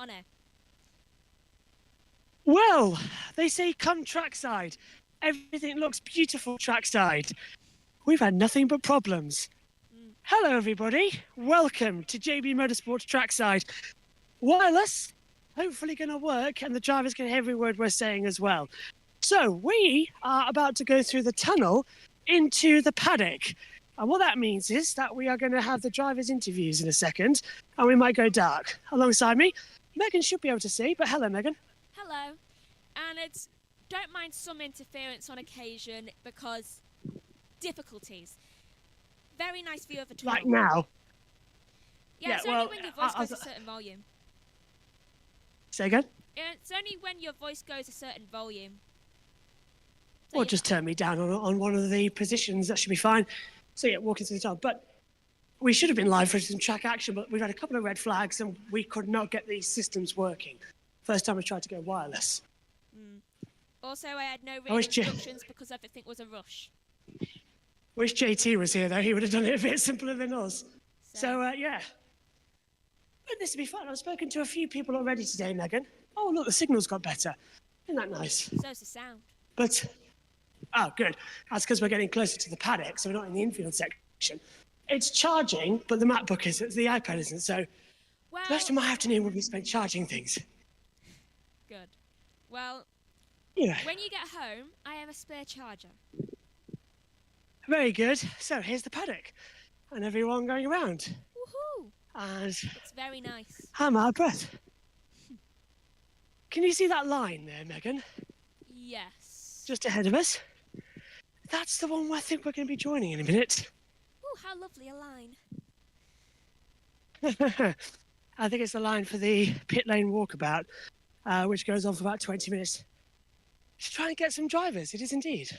honour. Well, they say come Trackside. Everything looks beautiful Trackside. We've had nothing but problems. Hello, everybody. Welcome to JBMotorsports Trackside. Wireless, hopefully going to work, and the drivers can hear every word we're saying as well. So we are about to go through the tunnel into the paddock. And what that means is that we are going to have the drivers' interviews in a second, and we might go dark. Alongside me, Megan should be able to see, but hello, Megan. Hello. And don't mind some interference on occasion because difficulties. Very nice view of the tunnel. Like now. Yeah, it's only when your voice goes a certain volume. Say again? It's only when your voice goes a certain volume. Or just turn me down on one of the positions. That should be fine. So yeah, walking to the top. But we should have been live for some track action, but we've had a couple of red flags and we could not get these systems working. First time I tried to go wireless. Also, I had no written instructions because everything was a rush. Wish JT was here, though. He would have done it a bit simpler than us. So yeah. But this will be fun. I've spoken to a few people already today, Megan. Oh, look, the signal's got better. Isn't that nice? So's the sound. But, oh, good. That's because we're getting closer to the paddock, so we're not in the infield section. It's charging, but the MacBook isn't, the iPad isn't, so the rest of my afternoon will be spent charging things. Good. Well, yeah. When you get home, I have a spare charger. Very good. So here's the paddock and everyone going around. Woohoo! And it's very nice. I'm out of breath. Can you see that line there, Megan? Yes. Just ahead of us. That's the one I think we're going to be joining in a minute. Oh, how lovely a line. I think it's the line for the pit lane walkabout, which goes on for about 20 minutes. To try and get some drivers, it is indeed.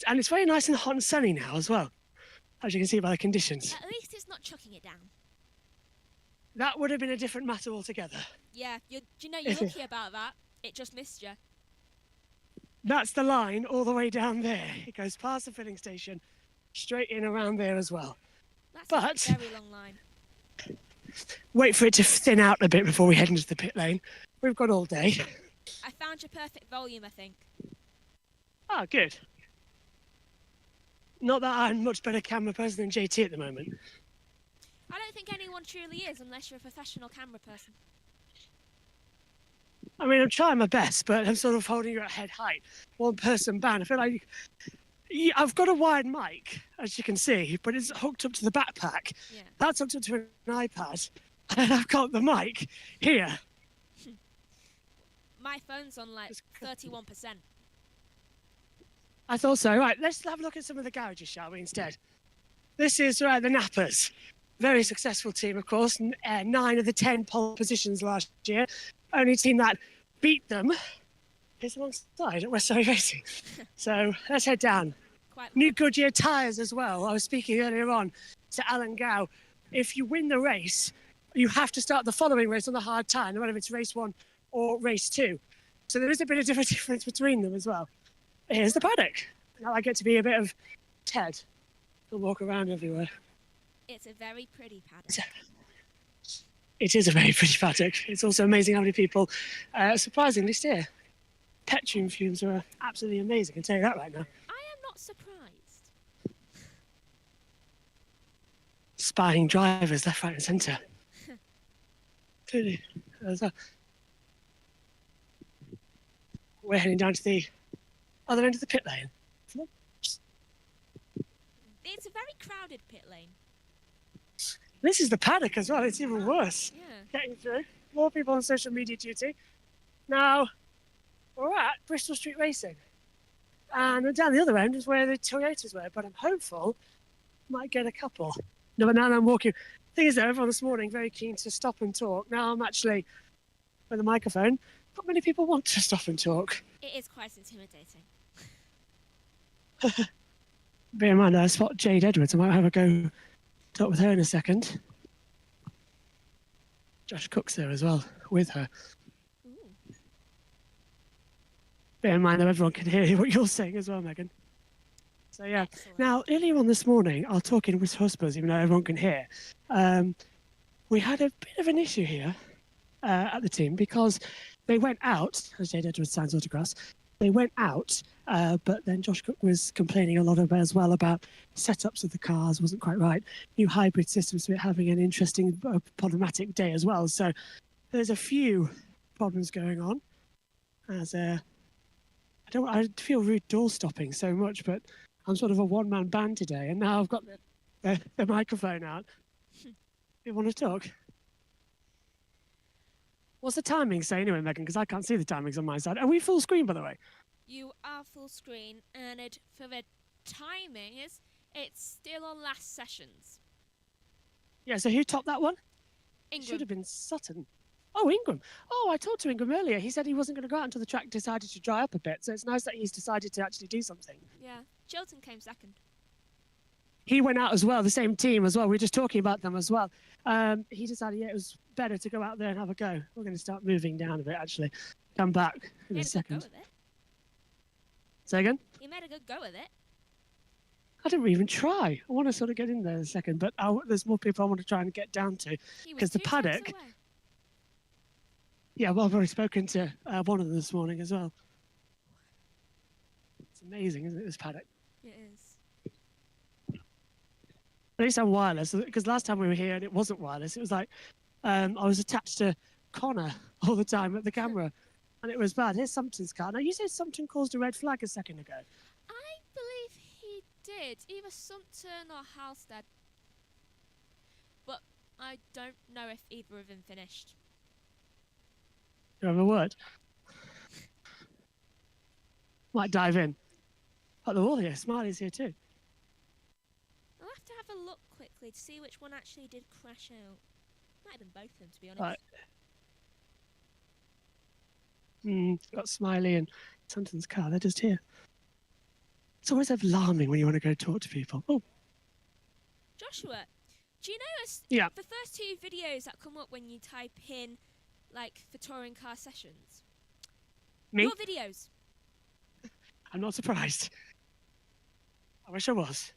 And it's very nice and hot and sunny now as well, as you can see by the conditions. At least it's not chucking it down. That would have been a different matter altogether. Yeah, you're lucky about that. It just missed you. That's the line all the way down there. It goes past the filling station, straight in around there as well. That's a very long line. Wait for it to thin out a bit before we head into the pit lane. We've got all day. I found your perfect volume, I think. Oh, good. Not that I'm a much better camera person than JT at the moment. I don't think anyone truly is unless you're a professional camera person. I mean, I'm trying my best, but I'm sort of holding you at head height. One person band. I feel like I've got a wired mic, as you can see, but it's hooked up to the backpack. Yeah. That's hooked up to an iPad. And I've got the mic here. My phone's on like 31%. I thought so. Right, let's have a look at some of the garages, shall we, instead? This is the Nappers. Very successful team, of course. 9 of the 10 pole positions last year. Only team that beat them is alongside at West Surrey Racing. So let's head down. New Goodyear tyres as well. I was speaking earlier on to Alan Gow. If you win the race, you have to start the following race on the hard tyre, no matter if it's race 1 or race 2. So there is a bit of difference between them as well. Here's the paddock. Now I get to be a bit of Ted and walk around everywhere. It's a very pretty paddock. It is a very pretty paddock. It's also amazing how many people surprisingly steer. Petroleum fumes are absolutely amazing, I can tell you that right now. I am not surprised. Spying drivers left, right and centre. We're heading down to the other end of the pit lane. It's a very crowded pit lane. This is the paddock as well. It's even worse. Yeah. Getting through. More people on social media duty. Now, we're at Bristol Street Racing. And down the other end is where the Toyotas were. But I'm hopeful might get a couple. No, but now I'm walking. Thing is, though, everyone this morning very keen to stop and talk. Now I'm actually with a microphone. Not many people want to stop and talk. It is quite intimidating. Bear in mind, I spot Jade Edwards. I might have a go talk with her in a second. Josh Cook's there as well, with her. Ooh. Bear in mind that everyone can hear what you're saying as well, Megan. So, yeah. Excellent. Now, earlier on this morning, I was talking with whispers, even though everyone can hear. we had a bit of an issue here at the team because they went out, as Jade Edwards signs autographs, they went out, but then Josh Cook was complaining a lot about as well about setups of the cars wasn't quite right. New hybrid systems, so we're having an interesting problematic day as well. So there's a few problems going on. As I feel rude door stopping so much, but I'm sort of a one-man band today, and now I've got the microphone out. You want to talk? What's the timing say anyway, Megan? Because I can't see the timings on my side. Are we full screen, by the way? You are full screen, and for the timing it's still on last sessions. Yeah, so who topped that one? It Ingram. should have been Sutton. Oh, Ingram. Oh, I talked to Ingram earlier. He said he wasn't going to go out until the track decided to dry up a bit. So it's nice that he's decided to actually do something. Yeah, Chilton came second. He went out as well, the same team as well. We were just talking about them as well. He decided, it was better to go out there and have a go. We're going to start moving down a bit, actually. Come back in a second. Good go with it. Say again? He made a good go with it. I didn't even try. I want to sort of get in there in a second, but there's more people I want to try and get down to. Because the paddock... Yeah, well, I've already spoken to one of them this morning as well. It's amazing, isn't it, this paddock? It is. At least I'm wireless, because last time we were here and it wasn't wireless. It was like I was attached to Connor all the time at the camera, and it was bad. Here's Sumpton's car. Now, you said Sumpton caused a red flag a second ago. I believe he did, either Sumpton or Halstead. But I don't know if either of them finished. Do you have a word? Might dive in. Oh, they're all here. Smiley's here too. I'll have to have a look quickly to see which one actually did crash out. Might have been both of them, to be honest. Right. Got Smiley and Sumpton's car. They're just here. It's always alarming when you want to go talk to people. Oh. Joshua, do you notice the first two videos that come up when you type in, like, for touring car sessions? Me? Your videos. I'm not surprised. I wish I was.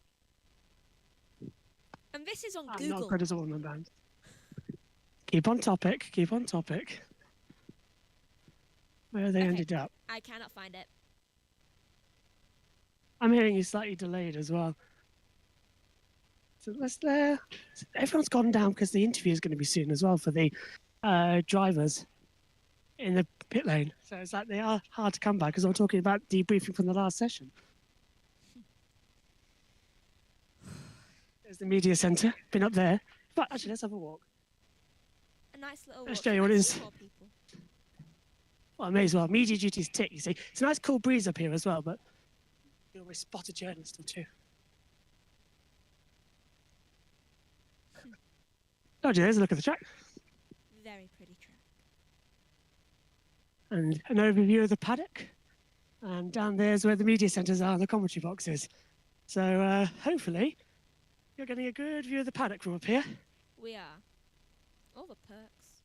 And this is on I'm Google. not good as a one-man band. Keep on topic. Keep on topic. Where they ended up. I cannot find it. I'm hearing you slightly delayed as well. So everyone's gone down because the interview is going to be soon as well for the drivers in the pit lane. So it's like they are hard to come by because I'm talking about debriefing from the last session. There's the media centre. Been up there. But actually, let's have a walk. A nice little walk. Let's show you what it is. Well, I may as well. Media duties tick, you see. It's a nice cool breeze up here as well, but you always spot a journalist or two. Oh, there's a look at the track. Very pretty track. And an overview of the paddock. And down there's where the media centres are and the commentary boxes. So hopefully you're getting a good view of the paddock from up here. We are. All the perks.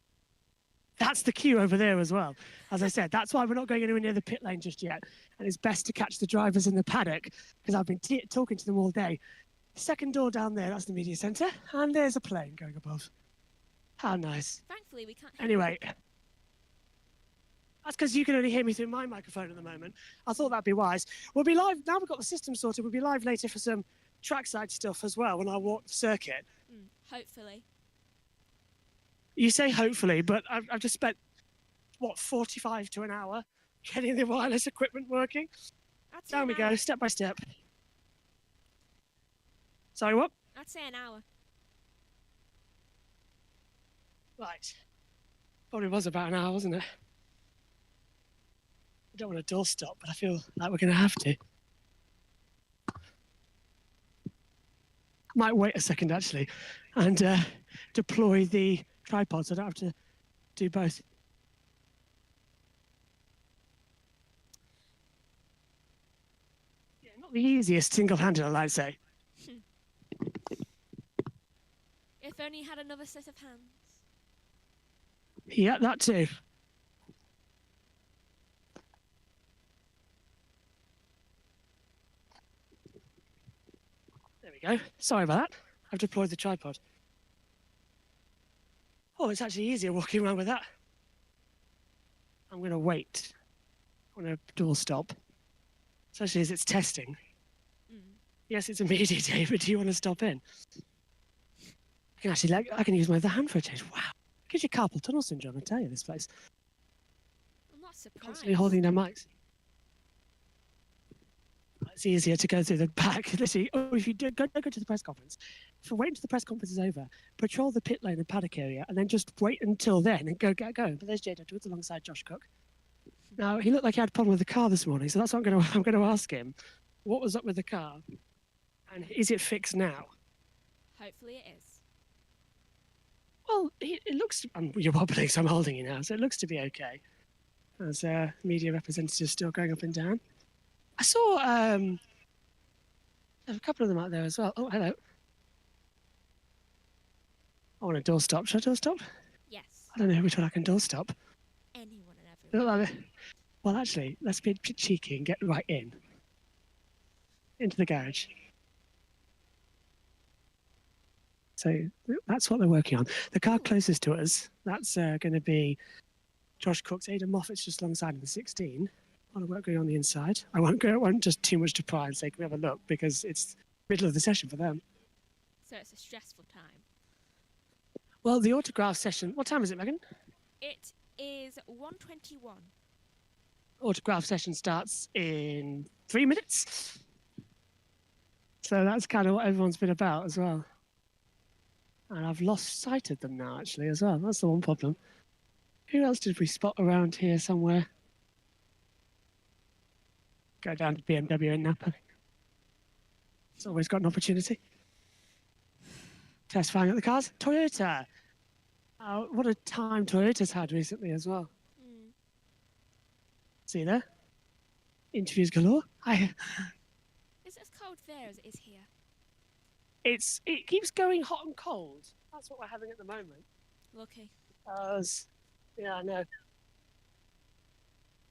That's the queue over there as well. As I said, that's why we're not going anywhere near the pit lane just yet. And it's best to catch the drivers in the paddock because I've been talking to them all day. Second door down there, that's the media centre. And there's a plane going above. How nice. Thankfully, we can't hear Anyway, that's because you can only hear me through my microphone at the moment. I thought that'd be wise. We'll be live, now we've got the system sorted, we'll be live later for some trackside stuff as well when I walk the circuit. Hopefully. You say hopefully, but I've just spent, 45 to an hour getting the wireless equipment working? Down we go, step by step. Sorry, what? I'd say an hour. Right. Probably was about an hour, wasn't it? I don't want a door stop, but I feel like we're going to have to. Might wait a second, actually, and deploy the tripod so I don't have to do both. Yeah, not the easiest single-handed, I'd say. If only you had another set of hands. Yeah, that too. There we go. Sorry about that. I've deployed the tripod. Oh, it's actually easier walking around with that. I'm going to wait. I'm going to dual stop. Especially as it's testing. Mm. Yes, it's a media day, but do you want to stop in? I can actually, I can use my other hand for a change. Wow. Gives you carpal tunnel syndrome, I tell you, this place. I'm not surprised. Constantly holding their mics. It's easier to go through the back. Literally, if you do go to the press conference, for wait until the press conference is over, patrol the pit lane and paddock area, and then just wait until then and get going. But there's Jade Edwards alongside Josh Cook. Now he looked like he had a problem with the car this morning, so that's what I'm going to ask him. What was up with the car, and is it fixed now? Hopefully it is. Well, it looks. You're wobbling, so I'm holding you now, so it looks to be okay. As media representatives still going up and down. I saw a couple of them out there as well. Oh, hello. I want a door stop. Should I door stop? Yes. I don't know which one I can door stop. Anyone and everyone. Well, actually, let's be a bit cheeky and get right in. Into the garage. So that's what they're working on. The car closest to us, that's going to be Josh Cook's. Aidan Moffat's just alongside in the 16. A lot of work going on the inside. I won't just too much to pry and say, can we have a look? Because it's middle of the session for them. So it's a stressful time. Well, the autograph session, what time is it, Megan? It is 1:21. Autograph session starts in 3 minutes. So that's kind of what everyone's been about as well. And I've lost sight of them now, actually, as well. That's the one problem. Who else did we spot around here somewhere? Go down to BMW in Napa. It's always got an opportunity. Test firing at the cars. Toyota. What a time Toyota's had recently as well. Mm. See there? Interviews galore. Is it as cold there as it is here? It keeps going hot and cold. That's what we're having at the moment. Lucky. Yeah, I know.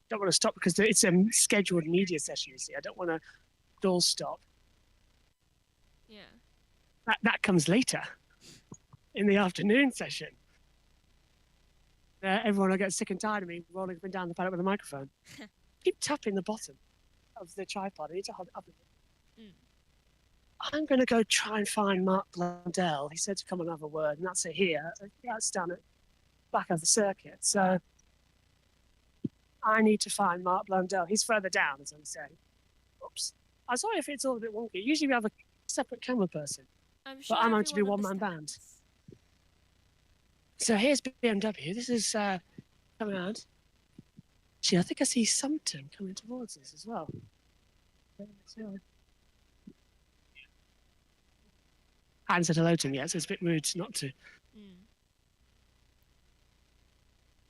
Don't want to stop because it's a scheduled media session, you see. I don't want to dull stop. Yeah. That comes later in the afternoon session. Everyone will get sick and tired of me rolling up and down the paddock with a microphone. Keep tapping the bottom of the tripod. I need to hold it up a bit. Mm. I'm going to go try and find Mark Blundell. He said to come and have a word, and that's it here. That's down at the back of the circuit. So I need to find Mark Blundell. He's further down, as I'm saying. Oops. I'm sorry if it's all a bit wonky. Usually we have a separate camera person. But I'm going to be one-man band. So here's BMW. This is coming out. Actually, I think I see Sumpton coming towards us as well. I hadn't said hello to him yet, so it's a bit rude not to. Mm.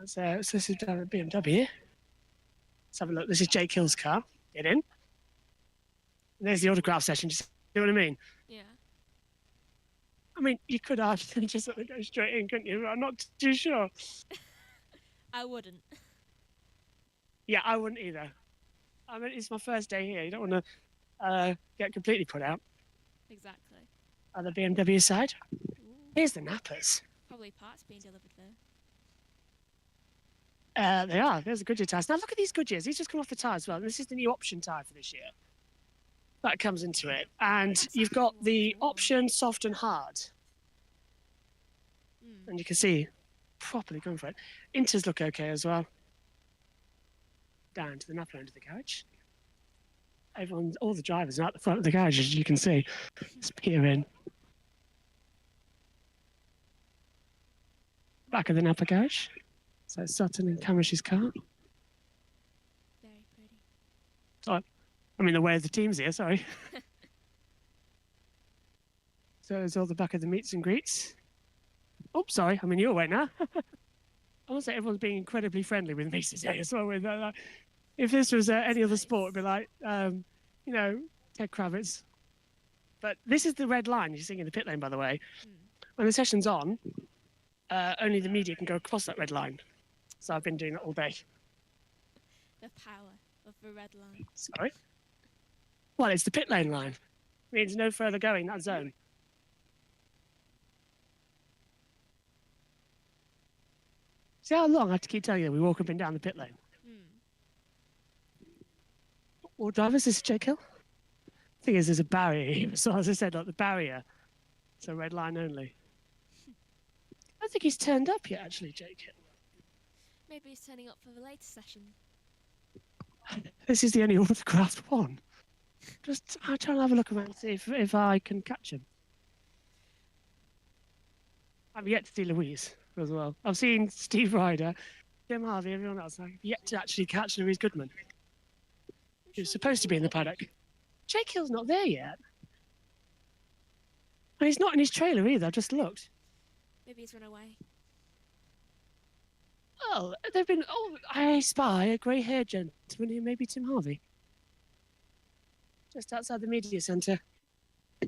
So this is down at BMW. Let's have a look. This is Jake Hill's car. Get in. And there's the autograph session. Just you know what I mean? Yeah. I mean, you could ask and just sort of go straight in, couldn't you? I'm not too sure. I wouldn't. Yeah, I wouldn't either. I mean, it's my first day here. You don't want to get completely put out. Exactly. On the BMW side. Ooh. Here's the Nappers. Probably parts being delivered there. They are. There's the Goodyear tyres. Now look at these Goodyears. These just come off the tyre as well. This is the new option tyre for this year. That comes into it. And That's you've got actually the cool. option soft and hard. Mm. And you can see properly going for it. Inters look okay as well. Down to the Napa end of the garage. All the drivers are at the front of the garage, as you can see. Just peer in. Back of the Napa garage. So it's Sutton and Camish's car. Very pretty. Sorry. I mean, the way of the teams here, sorry. So there's all the back of the meets and greets. Oh, sorry, I'm in your way now. I want to say everyone's being incredibly friendly with me today as well. With if this was any other sport, it'd be like, you know, Ted Kravitz. But this is the red line you're seeing in the pit lane, by the way. Mm. When the session's on, only the media can go across that red line. So I've been doing that all day. The power of the red line. Sorry? Well, it's the pit lane line. It means no further going that zone. See how long I have to keep telling you we walk up and down the pit lane? All drivers, this is Jake Hill. Thing is, there's a barrier here. So as I said, like the barrier, it's a red line only. I don't think he's turned up yet, actually, Jake Hill. Maybe he's turning up for the later session. This is the only autographed one. Just I'm trying to have a look around and see if I can catch him. I've yet to see Louise as well. I've seen Steve Ryder, Jim Harvey, everyone else. I've yet to actually catch Louise Goodman. He was supposed to be in the paddock. Jake Hill's not there yet. And he's not in his trailer either, I just looked. Maybe he's run away. Oh, they've been. Oh, I spy a grey-haired gentleman who may be Tim Harvey. Just outside the media centre. I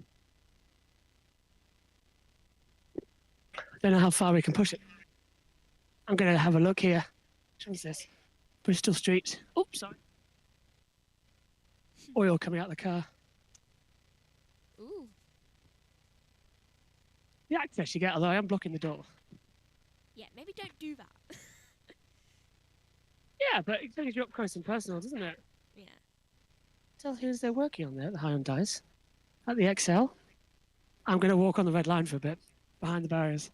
don't know how far we can push it. I'm going to have a look here. Which one's this? Bristol Street. Oops, sorry. Oil coming out of the car. Ooh. The access you get, although I am blocking the door. Yeah, maybe don't do that. Yeah, but it takes you up close and personal, doesn't it? Yeah. Tell who's they're working on there at the Hyundais. At the XL. I'm going to walk on the red line for a bit, behind the barriers.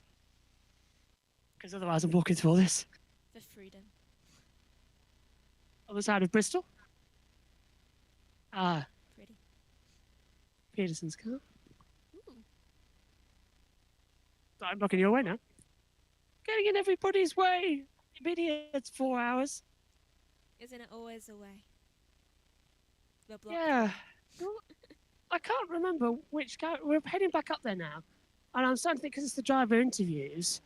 Because otherwise I'm walking through all this. For freedom. Other side of Bristol. Ah, Pretty. Peterson's car. Ooh. So I'm blocking your way now. Getting in everybody's way. You've been here, it's 4 hours. Isn't it always a way? The block. Yeah. Well, I can't remember which car. We're heading back up there now. And I'm starting to think, because it's the driver interviews,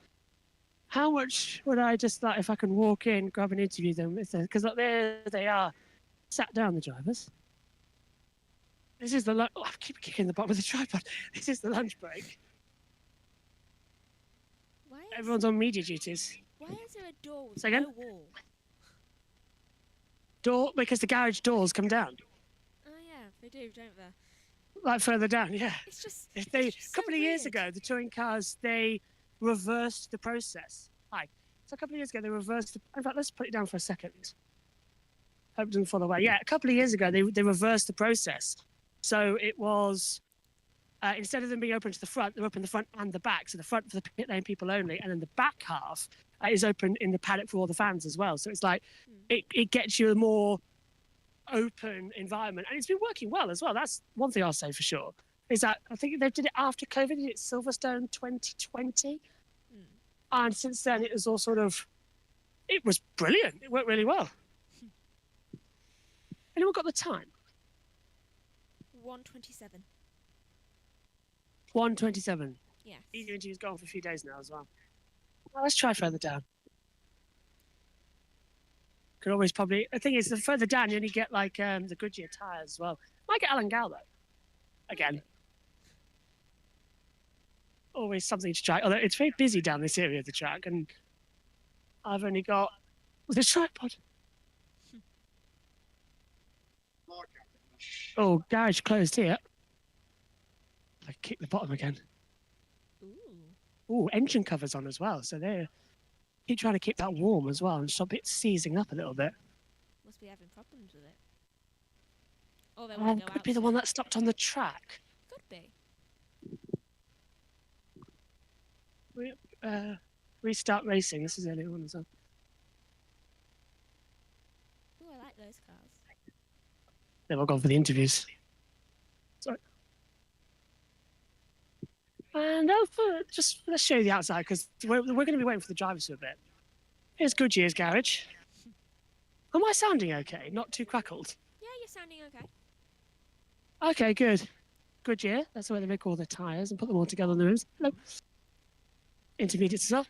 how much would I just, like, if I can walk in, grab and interview them? Because there they are, sat down, the drivers. This is the lunch. Oh, I keep kicking the bottom of the tripod. This is the lunch break. Everyone's on media duties. Why is there a door with Say again? no wall? Door, because the garage doors come down. Oh yeah, they do, don't they? Like further down, yeah. It's just. If they, it's just a couple so of years weird. ago, the touring cars, they reversed the process. Hi. So a couple of years ago, they reversed. In fact, let's put it down for a second. Hope it doesn't fall away. Yeah, a couple of years ago, they reversed the process. So it was, instead of them being open to the front, they're open the front and the back. So the front for the pit lane people only, and then the back half is open in the paddock for all the fans as well. So it's like, it gets you a more open environment. And it's been working well as well. That's one thing I'll say for sure. Is that I think they did it after COVID, they did it Silverstone 2020. And since then, it was all sort of, it was brilliant. It worked really well. Anyone got the time? 1:27. 1:27. Yes. Media interview's gone for a few days now as well. Well, let's try further down. Could always probably. The thing is, the further down, you only get like the Goodyear tyres as well. Might get Alan Gow though. Again. Always something to try. Although it's very busy down this area of the track, and I've only got the tripod. Oh, garage closed here. I kicked the bottom again. Ooh, engine covers on as well. So they keep trying to keep that warm as well and stop it seizing up a little bit. Must be having problems with it. Or they want to go could out. be the one that stopped on the track. Could be. Restart racing. This is the only one as well. Ooh, I like those cars. They've all gone for the interviews. Sorry. And let's show you the outside because we're going to be waiting for the drivers for a bit. Here's Goodyear's garage. Am I sounding okay? Not too crackled? Yeah, you're sounding okay. Okay, good. Goodyear, that's the way they make all their tyres and put them all together on the rims. Hello. Intermediate stuff.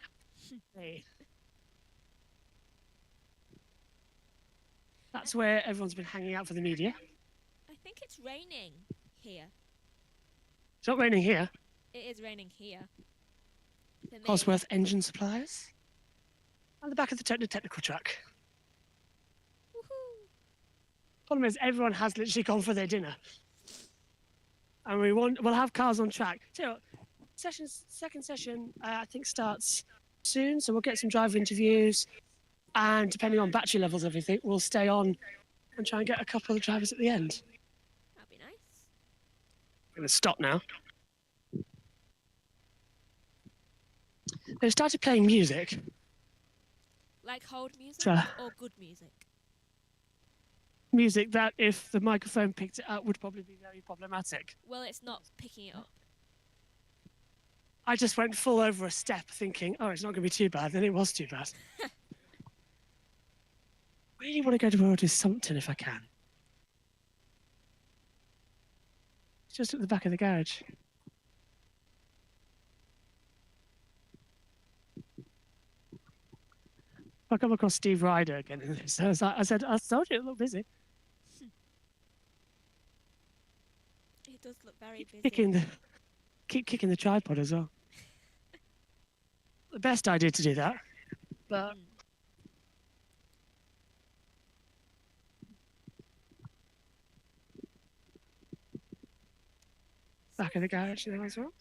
Hey. That's where everyone's been hanging out for the media. I think it's raining here. It's not raining here. It is raining here. For me. Cosworth Engine Suppliers. On the back of the technical track. Woohoo! Problem is, everyone has literally gone for their dinner. And we'll have cars on track. So, second session, I think starts soon, so we'll get some driver interviews, and depending on battery levels, everything, we'll stay on and try and get a couple of drivers at the end. That'd be nice. I'm going to stop now. They started playing music. Like hold music So- or good music? Music that, if the microphone picked it up, would probably be very problematic. Well, it's not picking it up. I just went full over a step thinking, oh, it's not going to be too bad. Then it was too bad. Really want to go to World with Sompton if I can. It's just at the back of the garage. I come across Steve Ryder again in this. I told you it looked busy. It does look very busy. Keep kicking the tripod as well. The best idea to do that, but back of the garage there as well.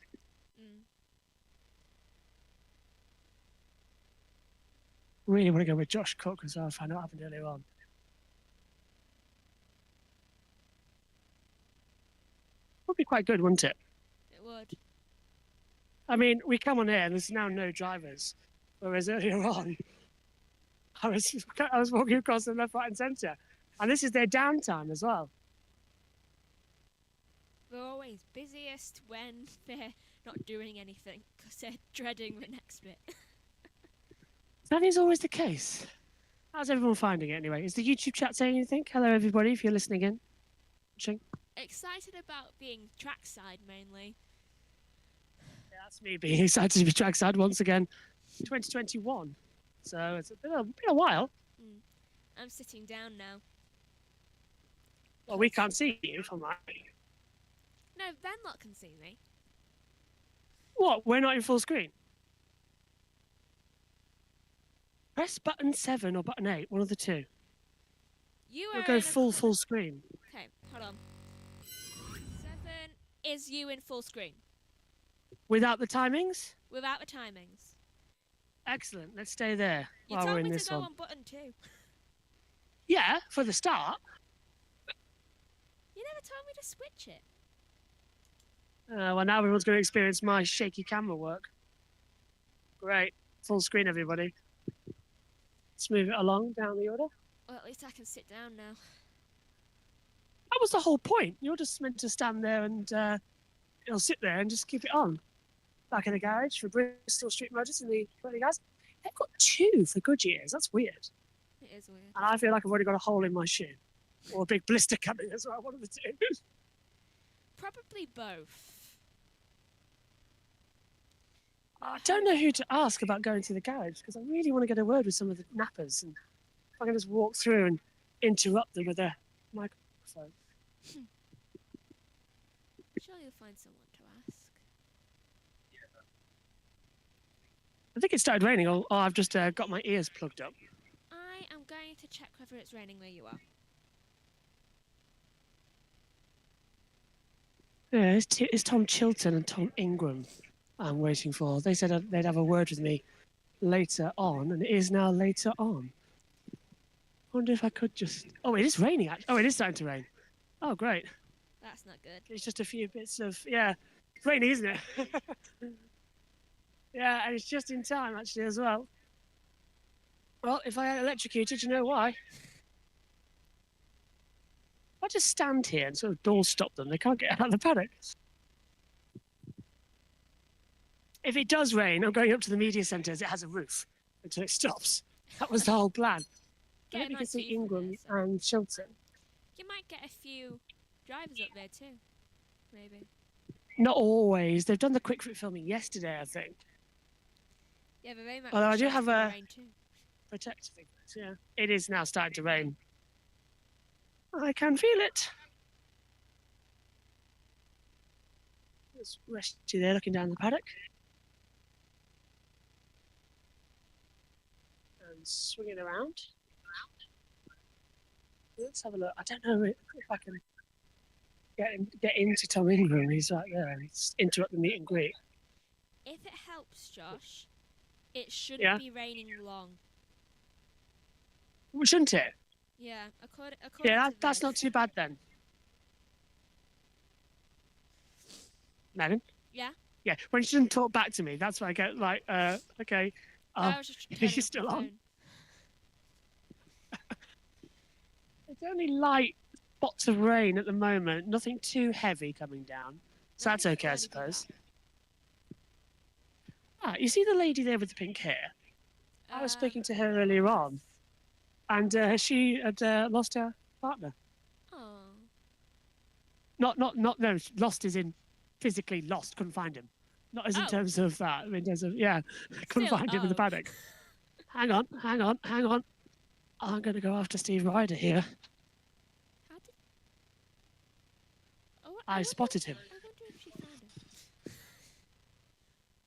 Really want to go with Josh Cook as well. I found out what happened earlier on. Would be quite good, wouldn't it? It would. I mean, we come on here and there's now no drivers, whereas earlier on, I was walking across the left, right, and centre, and this is their downtime as well. We're always busiest when they're not doing anything because they're dreading the next bit. That is always the case. How's everyone finding it anyway? Is the YouTube chat saying anything? Hello, everybody, if you're listening in. Watching. Excited about being trackside mainly. Yeah, that's me being excited to be trackside once again. 2021. So it's been a while. I'm sitting down now. Well, we can't see you if I'm right. No, Venlock can see me. What? We're not in full screen? Press button 7 or button 8, one of the two. You We'll are go in a full screen. Okay, hold on. 7 is you in full screen. Without the timings? Without the timings. Excellent. Let's stay there You while we're told in me this to go one. on button 2. Yeah, for the start. You never told me to switch it. Well, now everyone's going to experience my shaky camera work. Great. Full screen, everybody. Let's move it along down the order. Well, at least I can sit down now. That was the whole point. You're just meant to stand there and it'll sit there and just keep it on. Back in the garage for Bristol Street Motors and the guys. They've got 2 for Goodyears. That's weird. It is weird. And I feel like I've already got a hole in my shoe. Or a big blister coming as well, one of the two. Probably both. I don't know who to ask about going to the garage because I really want to get a word with some of the nappers. And if I can just walk through and interrupt them with a microphone. Sure, you'll find someone to ask. I think it started raining, or I've just got my ears plugged up. I am going to check whether it's raining where you are. Yeah, it's Tom Chilton and Tom Ingram I'm waiting for. They said they'd have a word with me later on, and it is now later on. Wonder if I could just... Oh, it is raining. Oh, it is starting to rain. Oh, great. That's not good. It's just a few bits of... Yeah, it's raining, isn't it? Yeah, and it's just in time, actually, as well. Well, if I had electrocuted, you know why? If I just stand here and sort of door stop them, they can't get out of the paddock. If it does rain, I'm going up to the media centre as it has a roof until it stops. That was the whole plan. Get a Maybe you can nice see view from Ingram there, so- and Chilton. You might get a few drivers up there too. Maybe. Not always. They've done the quick fit filming yesterday, I think. Yeah, but they might Although I be do sheltered have from the a- rain too. Protective things, yeah. It is now starting to rain. I can feel it. Just rest you there looking down the paddock. And swinging around. Let's have a look. I don't know if I can get into Tom Ingram. He's right there. He's interrupt the meet and greet. If it helps, Josh, it shouldn't Yeah. be raining long. Well, shouldn't it? Yeah, according Yeah, to that's this. not too bad then. Melon? Yeah, Yeah, when she doesn't talk back to me, that's when I get like, okay, I was just are turning you off still my on? phone. It's only light spots of rain at the moment, nothing too heavy coming down. So that's Nothing okay, I really too suppose. bad. Ah, you see the lady there with the pink hair? I was speaking to her earlier on, and she had lost her partner. Oh. No, lost as in physically lost, couldn't find him. Not as in Oh. terms of that, in terms of, yeah, couldn't Still, find him in the paddock. Hang on. I'm going to go after Steve Ryder here. How did... Oh, I spotted him. I wonder if she found him.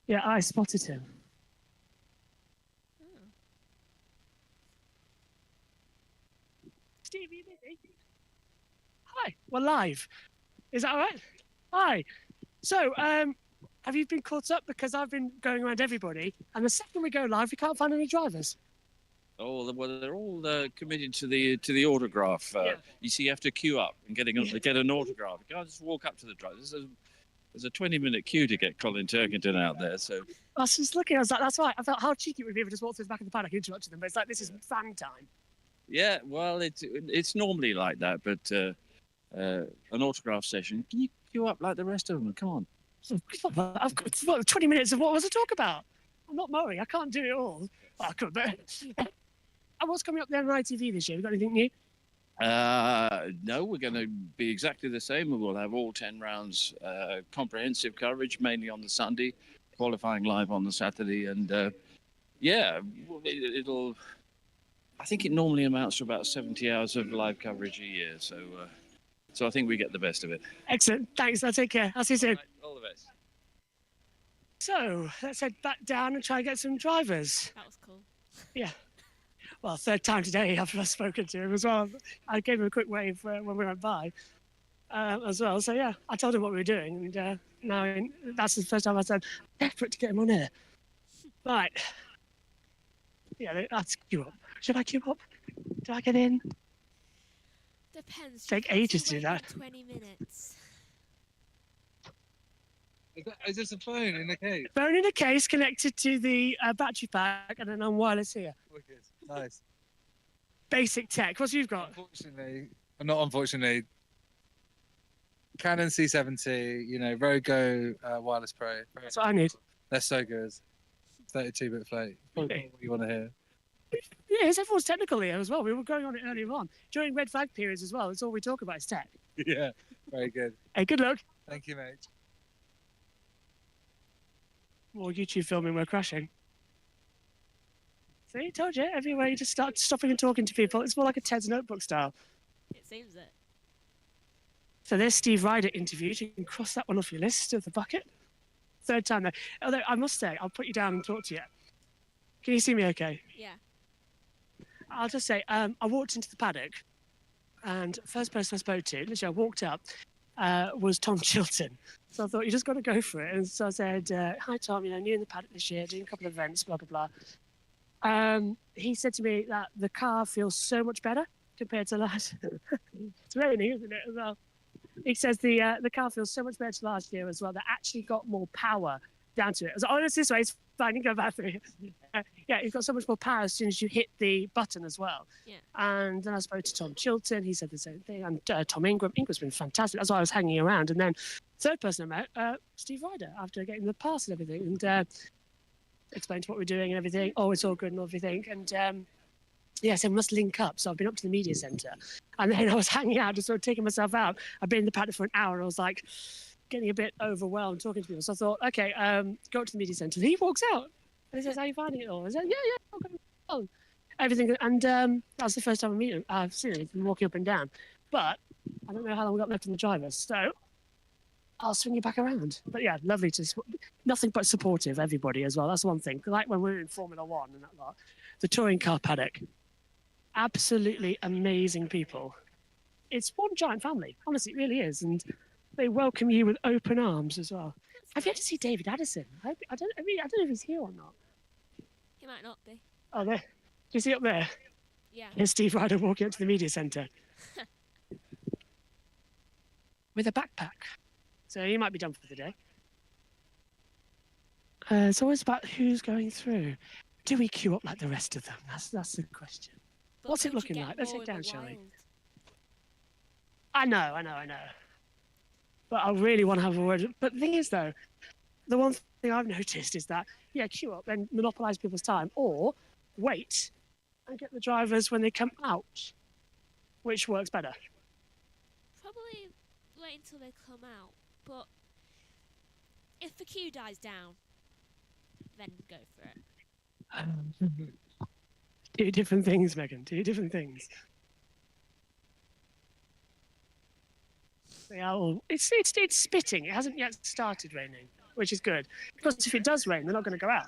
Yeah, I spotted him. Oh. Steve, you busy? Hi, we're live. Is that all right? Hi. So, have you been caught up? Because I've been going around everybody, and the second we go live, we can't find any drivers. Oh, well, they're all committed to the autograph. Yeah. You see, you have to queue up and get an autograph. You can't just walk up to the driver. There's a 20-minute queue to get Colin Turkington out there. So I was just looking, I was like, that's right. I felt how cheeky it would be if I just walked through the back of the paddock and interrupted them, but it's like, this is fan time. yeah, well, it's normally like that, but an autograph session, can you queue up like the rest of them? Come on. I've got 20 minutes of what was I talk about? I'm not Murray. I can't do it all. Well, I could, but... And what's coming up there on ITV this year? We got anything new? No, we're going to be exactly the same. We'll have all 10 rounds, comprehensive coverage, mainly on the Sunday, qualifying live on the Saturday, and yeah, it'll. I think it normally amounts to about 70 hours of live coverage a year, so I think we get the best of it. Excellent. Thanks. I'll take care. I'll see you soon. All the best. So let's head back down and try and get some drivers. That was cool. Yeah. Well, third time today after I've spoken to him as well. I gave him a quick wave when we went by as well. So, yeah, I told him what we were doing. And now that's the first time I said, desperate to get him on here. Right. Yeah, let's queue up. Should I queue up? Do I get in? Depends. Take ages to do that. 20 minutes. Is this a phone in the case? Phone in a case connected to the battery pack and then on wireless here. Wicked. Nice. Basic tech. What's you've got? Unfortunately, Canon C70, Rogo Wireless Pro. That's what I need. They're so good. 32-bit float. Probably what you want to hear. Yeah, everyone's technical here as well. We were going on it earlier on. During red flag periods as well. It's all we talk about is tech. Yeah, very good. Hey, good luck. Thank you, mate. More YouTube filming, we're crashing. See, told you. Everywhere you just start stopping and talking to people. It's more like a Ted's Notebook style. It seems it. So there's Steve Ryder interviewed. You can cross that one off your list of the bucket. Third time though. Although I must say, I'll put you down and talk to you. Can you see me okay? Yeah. I'll just say, I walked into the paddock and first person I spoke to, literally I walked up, was Tom Chilton. So I thought, you just got to go for it. And so I said, hi, Tom, new in the paddock this year, doing a couple of events, blah, blah, blah. He said to me that the car feels so much better compared to last. It's raining, isn't it, as well? He says the car feels so much better to last year as well. That actually got more power down to it. I was like, oh, it's this way. It's fine. You can go back through. Yeah, you've got so much more power as soon as you hit the button as well. Yeah. And then I spoke to Tom Chilton. He said the same thing. And Tom Ingram. Ingram's been fantastic. That's why I was hanging around. And then third person I met, Steve Ryder, after getting the pass and everything. And explained what we're doing and everything. Oh, it's all good and everything. And yeah, so we must link up. So I've been up to the media centre. And then I was hanging out, just sort of taking myself out. I've been in the paddock for an hour and I was like getting a bit overwhelmed talking to people. So I thought, okay, go up to the media centre. And he walks out and he says, how are you finding it all? I said, yeah, okay, oh. Everything. And that was the first time I've seen him walking up and down. But I don't know how long we got left in the driver. So I'll swing you back around. But yeah, lovely to, nothing but supportive, everybody as well. That's one thing. Like when we were in Formula One and that lot, the touring car paddock, absolutely amazing people. It's one giant family. Honestly, it really is. And they welcome you with open arms as well. I've yet to see David Addison. I don't know if he's here or not. He might not be. Oh, there. Do you see up there? Yeah. There's Steve Ryder walking up to the media centre with a backpack. So he might be done for the day. It's always about who's going through. Do we queue up like the rest of them? That's the question. But What's it could you looking get like? Let's more sit in down, the shall we? wild? I know. But I really want to have a word. But the thing is, though, the one thing I've noticed is that, yeah, queue up and monopolise people's time, or wait and get the drivers when they come out, which works better. Probably wait until they come out. But if the queue dies down, then go for it. Two different things, Megan. Two different things. They are all, it's spitting. It hasn't yet started raining, which is good. Because if it does rain, they're not going to go out.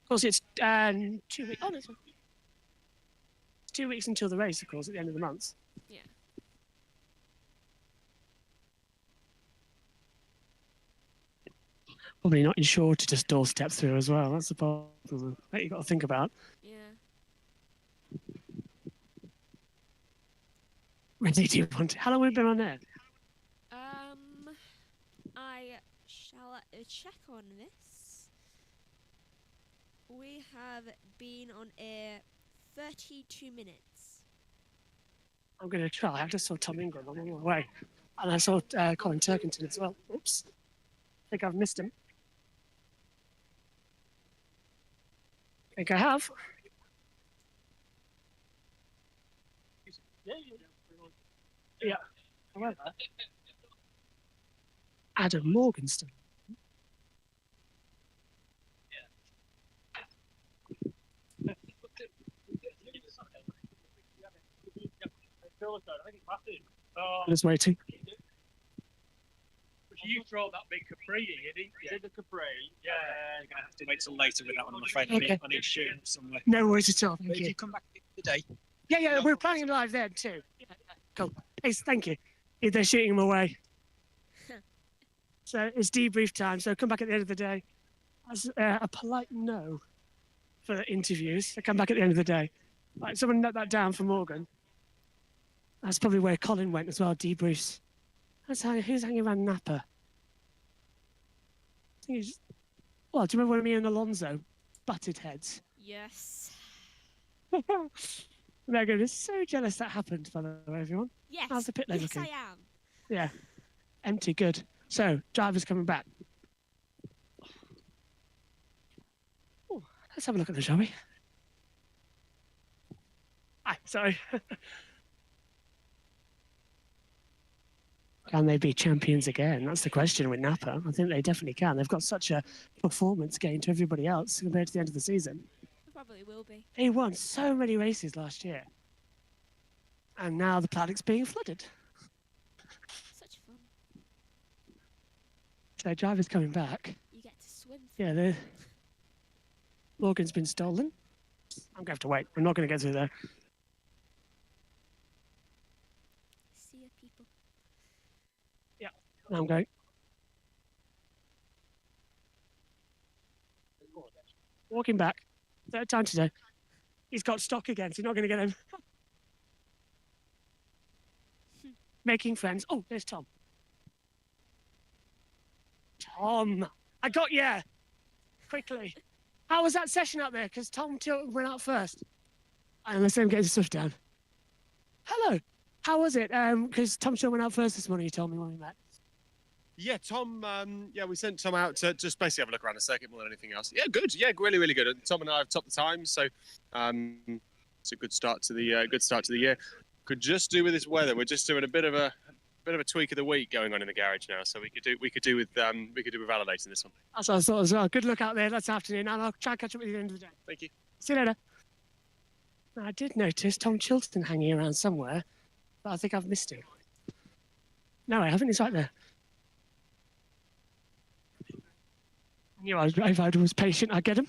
Of course, it's 2 weeks. Oh, no, it's 2 weeks until the race, of course, at the end of the month. Yeah. Probably not insured to just doorstep through as well. That's the problem that you've got to think about. Yeah. Ready to want. How long have we been on there? I shall check on this. We have been on air 32 minutes. I'm going to try. I just saw Tom Ingram. I'm on my way. And I saw Colin Turkington as well. Oops. I think I've missed him. I think I have. Yeah. However, Adam Morgenstern. Just waiting. You throw that big Capri, you didn't you? Did the Capri? Yeah. You're going to have to wait till later with that one, I'm afraid. Okay. I need to shoot him somewhere. No worries at all. But Thank if you. you come back today, Yeah, we're planning live then too. Yeah. Cool. Thanks, thank you. They're shooting him away. So it's debrief time. So come back at the end of the day. As a polite no for interviews. So come back at the end of the day. Right, someone note that down for Morgan. That's probably where Colin went as well, debriefs. Who's hanging around Napa? I think he's... Well, do you remember when me and Alonso butted heads? Yes. Megan is so jealous that happened, by the way, everyone. Yes. How's the pit lane yes, looking? I am. Yeah. Empty, good. So, driver's coming back. Ooh, let's have a look at them, shall we? Hi, sorry. Can they be champions again? That's the question with Napa. I think they definitely can. They've got such a performance gain to everybody else compared to the end of the season. Probably will be. They won so many races last year. And now the paddock's being flooded. Such fun. So driver's coming back. You get to swim. Yeah, the Morgan's been stolen. I'm going to have to wait. We're not going to get through there. See ya, people. Now I'm going. Walking back. Third time today. He's got stock again, so you're not going to get him. Making friends. Oh, there's Tom. Tom, I got you. Quickly. How was that session out there? Because Tom Tilton went out first. And let's let him get his stuff down. Hello. How was it? Because Tom Tilton went out first this morning, you told me when we met. Yeah, Tom. We sent Tom out to just basically have a look around the circuit more than anything else. Yeah, good. Yeah, really, really good. And Tom and I have topped the times, so it's a good start to the year. Could just do with this weather. We're just doing a bit of a tweak of the week going on in the garage now, so we could do with validating this one. That's what I thought as well. Good luck out there this afternoon, and I'll try and catch up with you at the end of the day. Thank you. See you later. Now, I did notice Tom Chilton hanging around somewhere, but I think I've missed him. No, I haven't. He's right there. I knew if I was patient, I'd get him.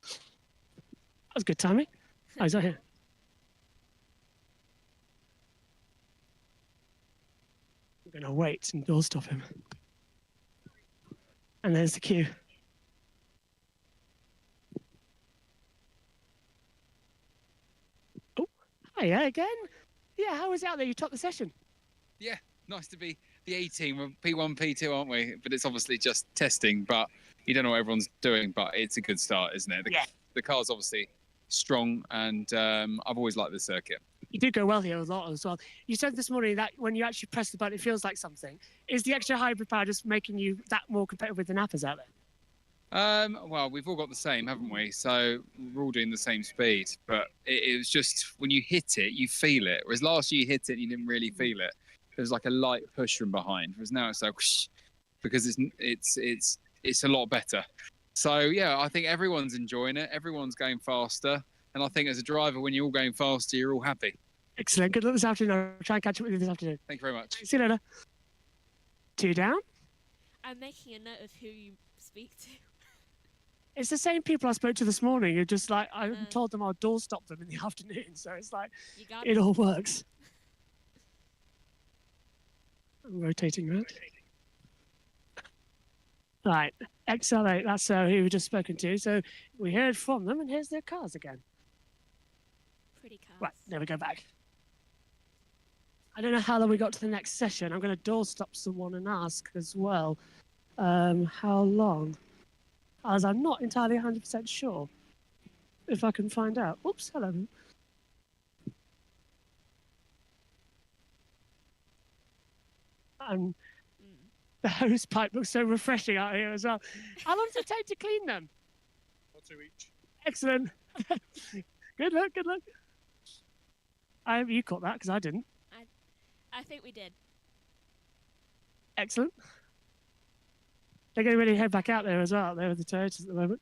That was good timing. Oh, he's right here. I'm going to wait and doorstop him. And there's the queue. Hiya again. Yeah, how was it out there? You topped the session. Nice to be the A team. We're P1, P2, aren't we? But it's obviously just testing. But you don't know what everyone's doing. But it's a good start, isn't it? Yeah. The car's obviously strong, and I've always liked the circuit. You did go well here a lot as well. You said this morning that when you actually press the button, it feels like something. Is the extra hybrid power just making you that more competitive with the nappers out there? Well, we've all got the same, haven't we? So we're all doing the same speed. But it was just when you hit it, you feel it. Whereas last year you hit it and you didn't really feel it. It was like a light push from behind. Whereas now it's like whoosh, because it's a lot better. So yeah, I think everyone's enjoying it. Everyone's going faster. And I think as a driver, when you're all going faster, you're all happy. Excellent. Good luck this afternoon. I'll try and catch up with you this afternoon. Thank you very much. See you later. 2 down. I'm making a note of who you speak to. It's the same people I spoke to this morning. You're just like, I told them I'll door stop them in the afternoon. So it's like, You got it all works. I'm rotating around. Right, XL8, that's who we've just spoken to. So we heard from them, and here's their cars again. pretty cars. Right, there we go back. I don't know how long we got to the next session. I'm going to door stop someone and ask as well how long, as I'm not entirely 100% sure if I can find out. Oops, hello. The hose pipe looks so refreshing out here as well. How long does it take to clean them? 2 each. Excellent. Good luck, good luck. I hope you caught that because I didn't. I think we did. Excellent. They're getting ready to head back out there as well. They're with the Toyotas at the moment.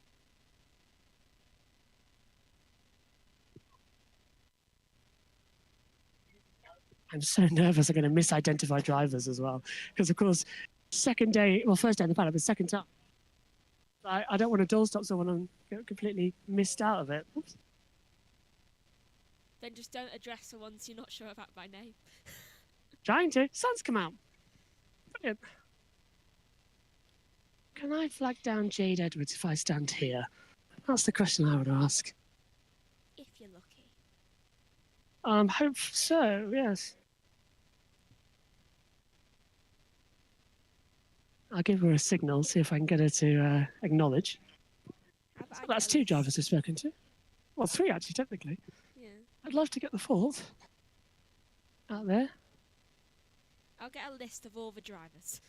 I'm so nervous I'm going to misidentify drivers as well. Because, of course, second day, well, first day in the paddock, but second time. I don't want to door stop someone and get completely missed out of it. Oops. Then just don't address the ones you're not sure about by name. Trying to. Sun's come out. Brilliant. Can I flag down Jade Edwards if I stand here? That's the question I would ask. If you're lucky. Hope so, yes. I'll give her a signal, see if I can get her to acknowledge. How about So I that's get a 2 drivers I've spoken to. Well, 3 actually, technically. Yeah. I'd love to get the 4th out there. I'll get a list of all the drivers.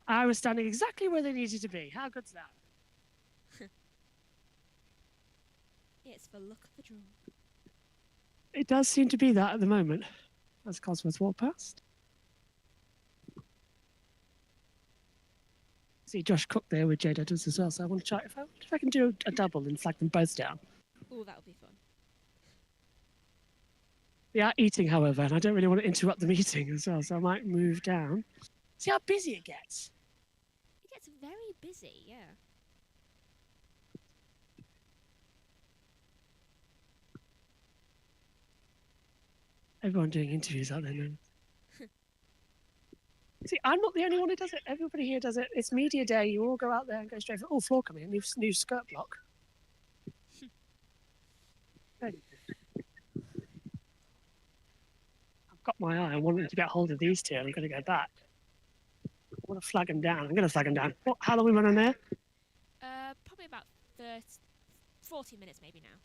I was standing exactly where they needed to be. How good's that? It's the luck of the draw. It does seem to be that at the moment. As Cosworth walk past. See Josh Cook there with Jade Edwards as well, so I want to try if I can do a double and flag them both down. Oh, that'll be fun. They are eating, however, and I don't really want to interrupt the meeting as well, so I might move down. See how busy it gets. It gets very busy, yeah. Everyone doing interviews out there now. See, I'm not the only one who does it. Everybody here does it. It's media day. You all go out there and go straight for floor coming in. New skirt block. I've got my eye. I'm wanting to get hold of these two. I'm going to go back. I want to flag them down. I'm going to flag them down. How long are we running there? Probably about 40 minutes maybe now.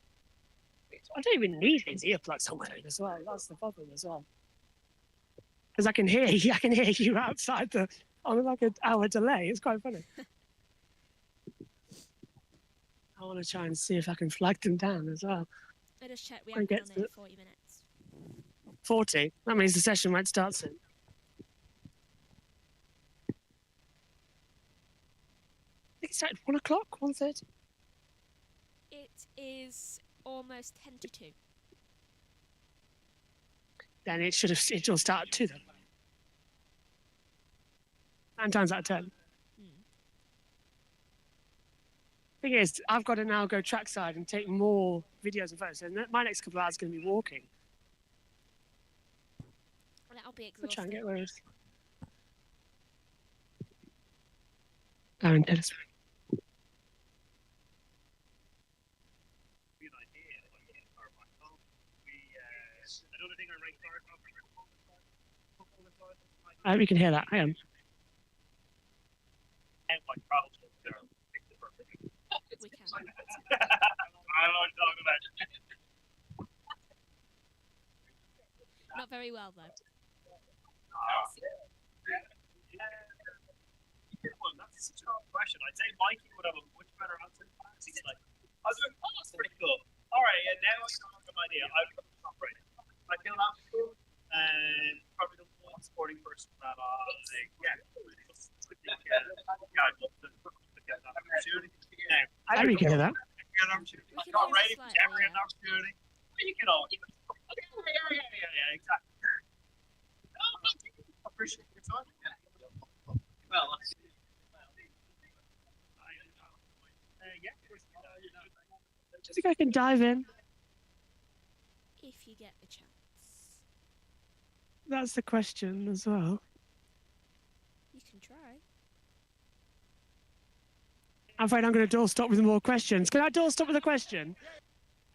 I don't even need these earplugs on as well. That's the problem as well. Because I can hear you. I can hear you outside on like an hour delay. It's quite funny. I want to try and see if I can flag them down as well. I just checked. We And haven't been get on it to- 40 minutes. 40. That means the session might start soon. I think it started 1 o'clock, 1:30. It is almost 10 to 2. Then it'll start at 2 then. 9 times out of 10. Thing is, I've got to now go trackside and take more videos and photos. And my next couple of hours is going to be walking. And that'll be I'll try and exhausting. get where it's... Aaron Dennis. I don't think I rank cars. I hope you can hear that. Hang on. And my problems with the We can. I don't know what you're talking about. Not very well though. That's such a hard question. I'd say Mikey would have a much better answer than that. He's like, I was doing, oh, that's pretty cool. All right, and now I have an idea. I've got the top right. I feel that was cool, and probably the one sporting person that yeah, I'd love to get that opportunity. Now, I hope you can hear that. get an opportunity. We can Not hear ready it for slightly, every yeah. opportunity. But you can all. Yeah, exactly. I appreciate your time. Well, yeah. Do you think I can dive in? If you get the chance. That's the question as well. You can try. I'm afraid I'm going to door stop with more questions. Can I door stop with a question?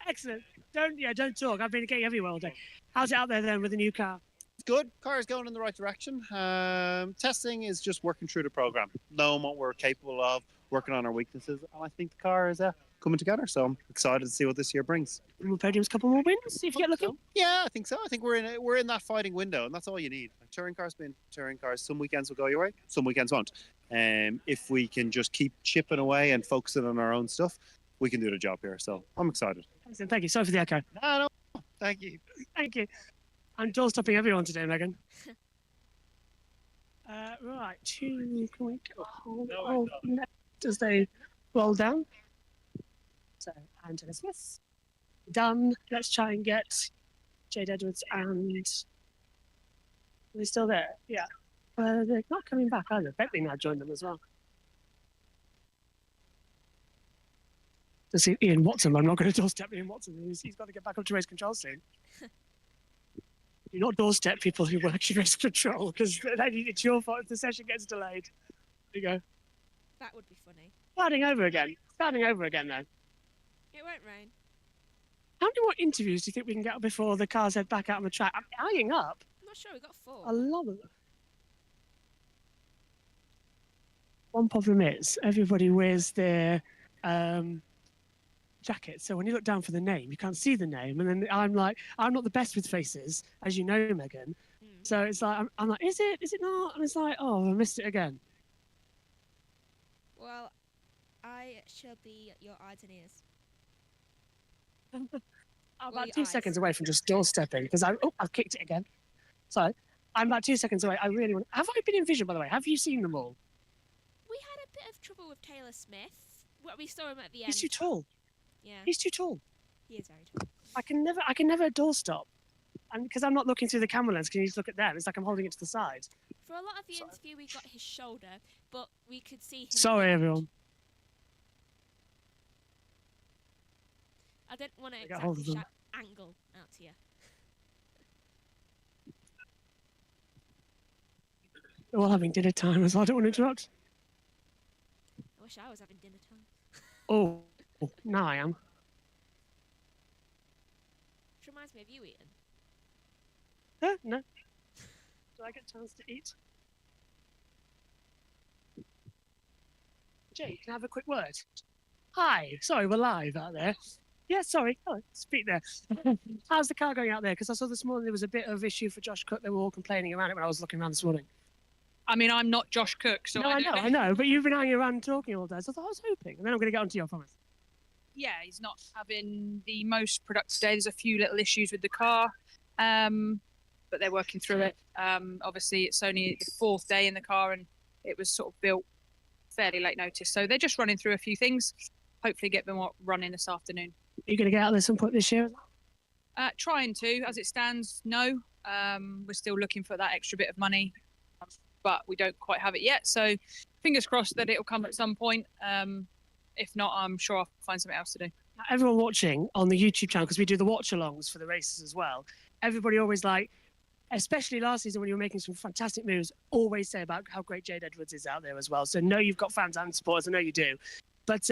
Excellent. Don't talk. I've been getting everywhere all day. How's it out there then with the new car? It's good. Car is going in the right direction. Testing is just working through the program, knowing what we're capable of, working on our weaknesses, and I think the car is coming together. So I'm excited to see what this year brings. More podiums, couple more wins. See if you get lucky. Yeah, I think so. I think we're in that fighting window, and that's all you need. Like, touring cars being touring cars, some weekends will go your way, some weekends won't. If we can just keep chipping away and focusing on our own stuff, we can do the job here. So I'm excited. Excellent. Thank you. Sorry for the echo. No, thank you. Thank you. I'm door stopping everyone today, Megan. Right, can we go as they roll down? So, Angela Smith. Done. Let's try and get Jade Edwards and... Are they still there? Yeah. They're not coming back either. Bentley now joined them as well. To see Ian Watson, I'm not going to doorstep Ian Watson. He's got to get back up to race control soon. Do not doorstep people who work in race control, because it's your fault if the session gets delayed. There you go. That would be funny. Starting over again. Starting over again, though. It won't rain. How many more interviews do you think we can get before the cars head back out on the track? I'm eyeing up I'm not sure. We got 4. a lot of them. One problem is everybody wears their jacket, so when you look down for the name, you can't see the name, and then I'm like, I'm not the best with faces, as you know, Megan. So it's like I'm like, is it not? And it's like, oh, I missed it again. Well, I shall be your eyes and ears. I'm Well, about your 2 eyes. seconds away from just doorstepping because I've kicked it again. So I'm about 2 seconds away. I really want. Have I been in vision, by the way? Have you seen them all? We had a bit of trouble with Taylor Smith. Well, we saw him at the end. He's too tall. Yeah, He's too tall. he is very tall. I can never doorstop, and because I'm not looking through the camera lens, can you just look at them? It's like I'm holding it to the side. For a lot of the interview, we got his shoulder, but we could see him. Sorry, everyone. I didn't want to got hold exactly of them. angle out to you. We're all having dinner time as well. I don't want to interrupt. I wish I was having dinner time. Oh, now I am. Which reminds me of you, Ian. No. Do I get a chance to eat? Jay, can I have a quick word? Hi. Sorry, we're live out there. Yeah, sorry. Oh, speak there. How's the car going out there? Because I saw this morning there was a bit of issue for Josh Cook. They were all complaining around it when I was looking around this morning. I mean, I'm not Josh Cook, so No, I know. But you've been hanging around talking all day, so I thought I was hoping. And then I'm going to get onto you, I promise. Yeah, he's not having the most productive day. There's a few little issues with the car, but they're working through it. Obviously, it's only the 4th day in the car, and it was sort of built fairly late notice. So they're just running through a few things. Hopefully get them running this afternoon. Are you going to get out there some point this year? Trying to. As it stands, no. We're still looking for that extra bit of money, but we don't quite have it yet. So fingers crossed that it'll come at some point. If not, I'm sure I'll find something else to do. Everyone watching on the YouTube channel, because we do the watch-alongs for the races as well, everybody always especially last season when you were making some fantastic moves, always say about how great Jade Edwards is out there as well. So know you've got fans and supporters, I know you do. But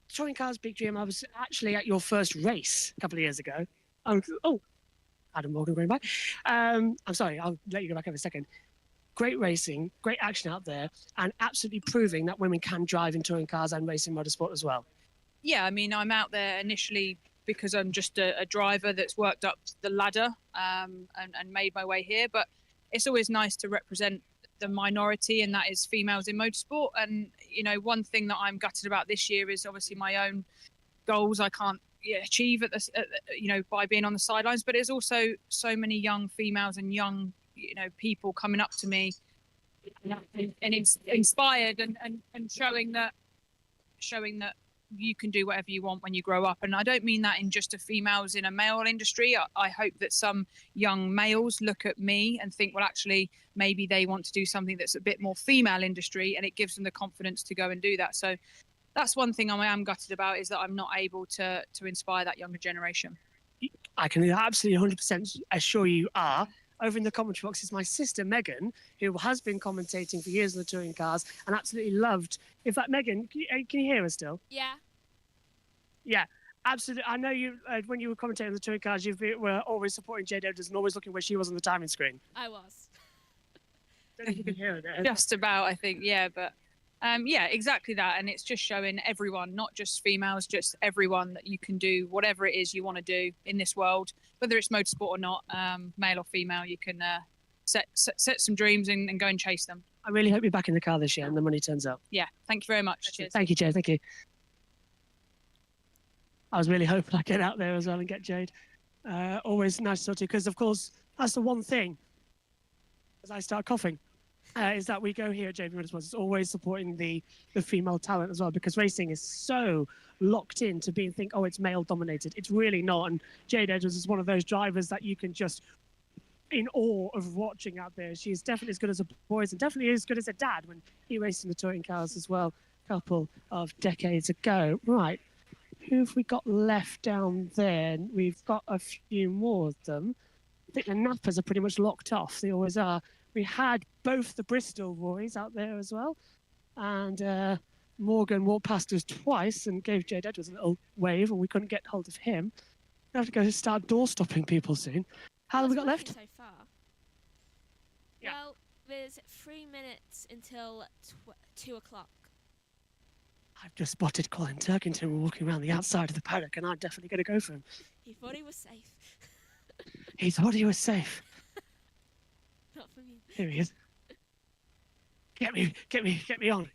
touring cars, big dream. I was actually at your first race a couple of years ago. Oh, Adam Morgan going by. I'm sorry, I'll let you go back in a second. Great racing, great action out there, and absolutely proving that women can drive in touring cars and racing motorsport as well. Yeah, I mean, I'm out there initially because I'm just a driver that's worked up the ladder and made my way here. But it's always nice to represent the minority, and that is females in motorsport. And, you know, one thing that I'm gutted about this year is obviously my own goals I can't achieve by being on the sidelines. But there's also so many young females and young, people coming up to me and inspired and showing that you can do whatever you want when you grow up. And I don't mean that in just a females in a male industry. I hope that some young males look at me and think, well, actually, maybe they want to do something that's a bit more female industry, and it gives them the confidence to go and do that. So that's one thing I am gutted about, is that I'm not able to inspire that younger generation. I can absolutely 100% assure you are. Over in the commentary box is my sister, Megan, who has been commentating for years on the touring cars and absolutely loved. In fact, Megan, can you hear us still? Yeah. Yeah, absolutely. I know you, when you were commentating on the touring cars, you were always supporting Jade Edwards and always looking where she was on the timing screen. I was. Don't know if you can hear her there. Just about, I think, yeah. But yeah, exactly that. And it's just showing everyone, not just females, just everyone, that you can do whatever it is you want to do in this world, whether it's motorsport or not, male or female. You can set some dreams and go and chase them. I really hope you're back in the car this year and the money turns up. Yeah, thank you very much. Cheers. Thank you, Jade. Thank you. I was really hoping I'd get out there as well and get Jade. Always nice to talk to you, because, of course, that's the one thing, as I start coughing, is that we go here at JBMotorsports. It's always supporting the female talent as well, because racing is so locked in to think, oh, it's male dominated. It's really not. And Jade Edwards is one of those drivers that you can just in awe of watching out there. She's definitely as good as a boys and definitely as good as a dad when he raced in the touring cars as well a couple of decades ago. Right. Who have we got left down there? We've got a few more of them. I think the Nappers are pretty much locked off. They always are. We had both the Bristol boys out there as well. And Morgan walked past us twice and gave Jade Edwards a little wave, and we couldn't get hold of him. We have to go start door stopping people soon. How long have we got left? So far. Yeah. Well, there's 3 minutes until 2 o'clock. I've just spotted Colin Turkington walking around the outside of the paddock, and I'm definitely going to go for him. He thought he was safe. He thought he was safe. Not for me. Here he is. Get me on.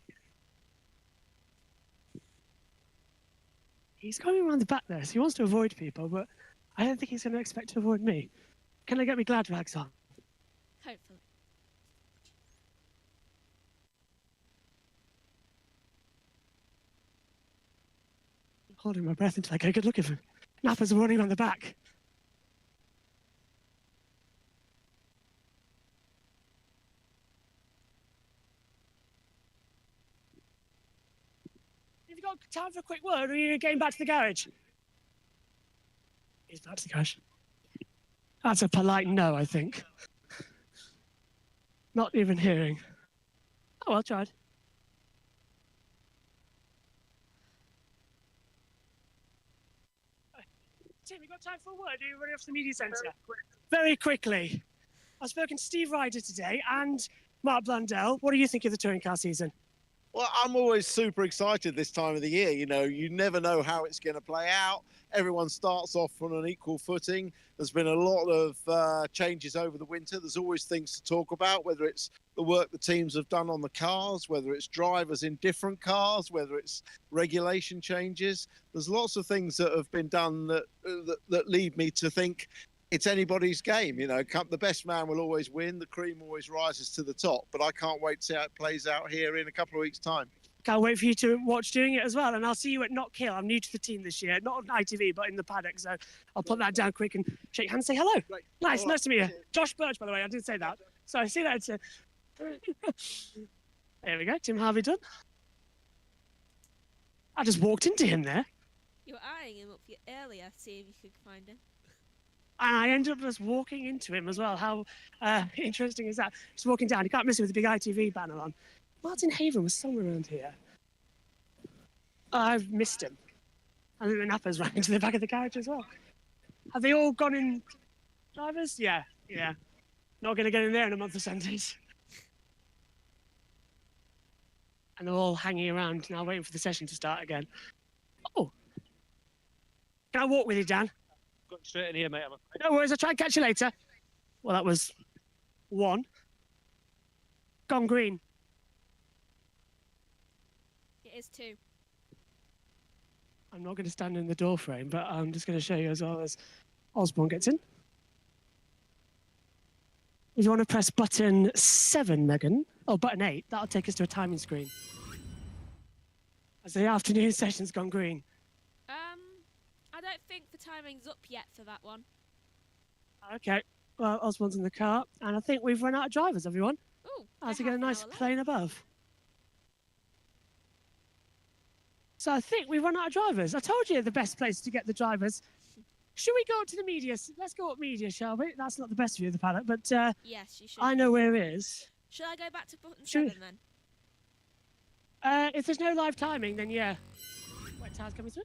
He's going around the back there, so he wants to avoid people, but I don't think he's going to expect to avoid me. Can I get me glad rags on? Hopefully. Holding my breath until I get a good look at him. Nappers are running on the back. Have you got time for a quick word, or are you getting back to the garage? He's back to the garage. That's a polite no, I think. Not even hearing. Oh, well, tried. Tim, you got time for a word? Are you running off to the media centre? Very quickly. I've spoken to Steve Ryder today and Mark Blundell. What do you think of the touring car season? Well, I'm always super excited this time of the year. You know, you never know how it's going to play out. Everyone starts off on an equal footing. There's been a lot of changes over the winter. There's always things to talk about, whether it's the work the teams have done on the cars, whether it's drivers in different cars, whether it's regulation changes. There's lots of things that have been done that lead me to think it's anybody's game. You know, the best man will always win. The cream always rises to the top. But I can't wait to see how it plays out here in a couple of weeks' time. Can't wait for you to watch doing it as well. And I'll see you at Not Kill. I'm new to the team this year, not on ITV, but in the paddock. So I'll put that down quick and shake hands, say hello. Great. Nice All right. to meet you. Josh Birch, by the way, I didn't say that. So I see that. There we go. Tim Harvey done. I just walked into him there. You were eyeing him up earlier, seeing if you could find him. And I ended up just walking into him as well. How interesting is that? Just walking down. You can't miss him with the big ITV banner on. Martin Haven was somewhere around here. I've missed him. I think the Nappers ran into the back of the carriage as well. Have they all gone in drivers? Yeah. Not going to get in there in a month of Sundays. And they're all hanging around now, waiting for the session to start again. Oh. Can I walk with you, Dan? Got straight in here, mate. I'm afraid. No worries, I'll try and catch you later. Well, that was 1. Gone green. It is 2. I'm not going to stand in the door frame, but I'm just going to show you as well as Osborne gets in. If you want to press button 7, Megan, button 8, that'll take us to a timing screen. As the afternoon session's gone green. I don't think the timing's up yet for that one. Okay, well, Osborne's in the car, and I think we've run out of drivers, everyone. Ooh, As they're you get a half an nice hour late. plane above. So I think we've run out of drivers. I told you the best place to get the drivers. Should we go up to the media? Let's go up media, shall we? That's not the best view of the paddock, but Yes, you should. I know where it is. Should I go back to button Should- 7 then? If there's no live timing, then yeah. Wet tires coming through.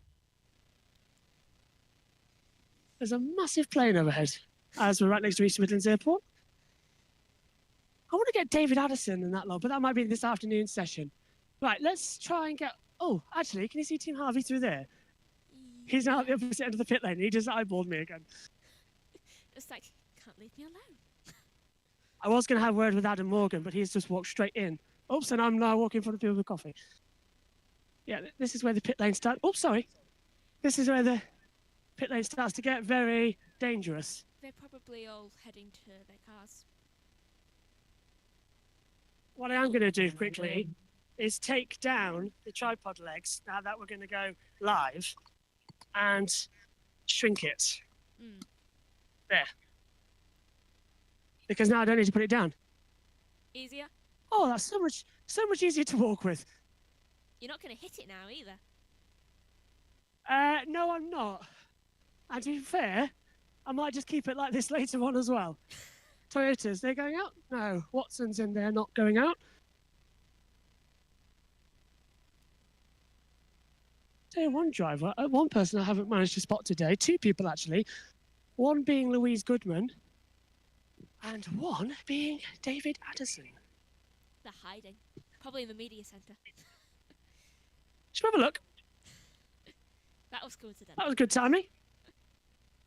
There's a massive plane overhead as we're right next to East Midlands Airport. I want to get David Addison in that lot, but that might be this afternoon session. Right, let's try and get... Oh, actually, can you see Tim Harvey through there? He's now at the opposite end of the pit lane. He just eyeballed me again. It's like, can't leave me alone. I was going to have a word with Adam Morgan, but he's just walked straight in. Oops, and I'm now walking in front of people with coffee. Yeah, this is where the pit lane starts. Oh, sorry. This is where the pit lane starts to get very dangerous. They're probably all heading to their cars. What I am going to do quickly is take down the tripod legs now that we're going to go live and shrink it. Mm. There. Because now I don't need to put it down. Easier? Oh, that's so much easier to walk with. You're not going to hit it now either. No, I'm not. And to be fair, I might just keep it like this later on as well. Toyotas, they're going out? No. Watson's in there, not going out. Tell you one driver, one person I haven't managed to spot today, 2 people actually. One being Louise Goodman, and one being David Addison. They're hiding. Probably in the media centre. Should we have a look? That was coincidental. That was good timing.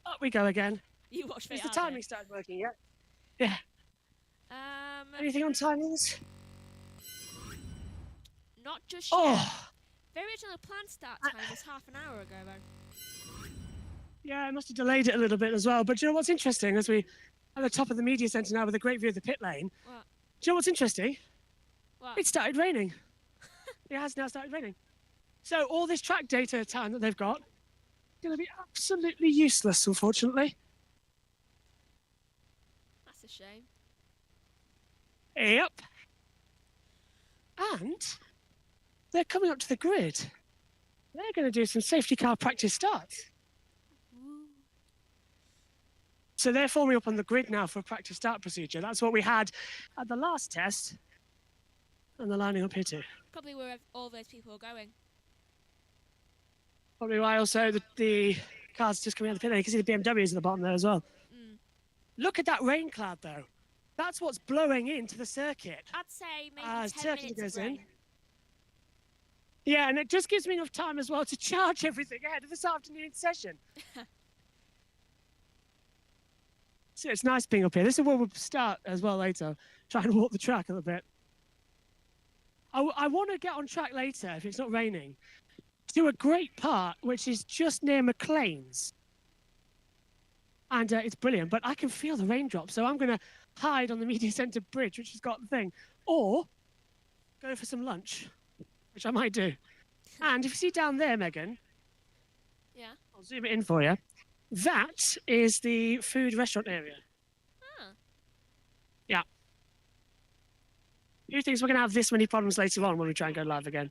Up we go again. You watched Has me. the timing started working yet? Yeah. Anything on timings? Not just Oh. yet. The original planned start time was half an hour ago, though. Yeah, I must have delayed it a little bit as well. But do you know what's interesting? As we at the top of the media centre now with a great view of the pit lane. What? Do you know what's interesting? What? It started raining. It has now started raining. So all this track data time that they've got is going to be absolutely useless, unfortunately. That's a shame. Yep. And they're coming up to the grid. They're going to do some safety car practice starts. Woo. So they're forming up on the grid now for a practice start procedure. That's what we had at the last test. And they're lining up here too. Probably where all those people are going. Probably why also the cars just coming out of the pit lane. You can see the BMWs at the bottom there as well. Mm. Look at that rain cloud though. That's what's blowing into the circuit. I'd say maybe As 10 Turkey minutes goes of in. rain. Yeah, and it just gives me enough time as well to charge everything ahead of this afternoon session. So it's nice being up here. This is where we'll start as well later. Try and walk the track a little bit. I want to get on track later, if it's not raining, to a great part, which is just near McLean's. And it's brilliant, but I can feel the raindrops, so I'm going to hide on the media centre bridge, which has got the thing, or go for some lunch, which I might do. And if you see down there, Megan, Yeah. I'll zoom it in for you. That is the food restaurant area. Ah. Yeah. Who thinks we're going to have this many problems later on when we try and go live again?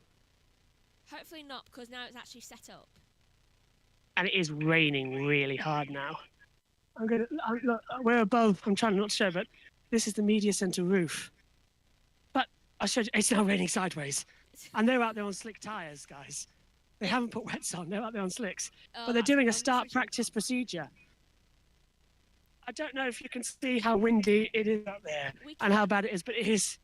Hopefully not, because now it's actually set up. And it is raining really hard now. Look, we're above, I'm trying not to show, but this is the media centre roof. But I showed you, it's now raining sideways. And they're out there on slick tyres, guys. They haven't put wets on, they're out there on slicks. Oh, But they're that's doing a fun. start practice procedure. I don't know if you can see how windy it is up there We and how can. bad it is, but it is.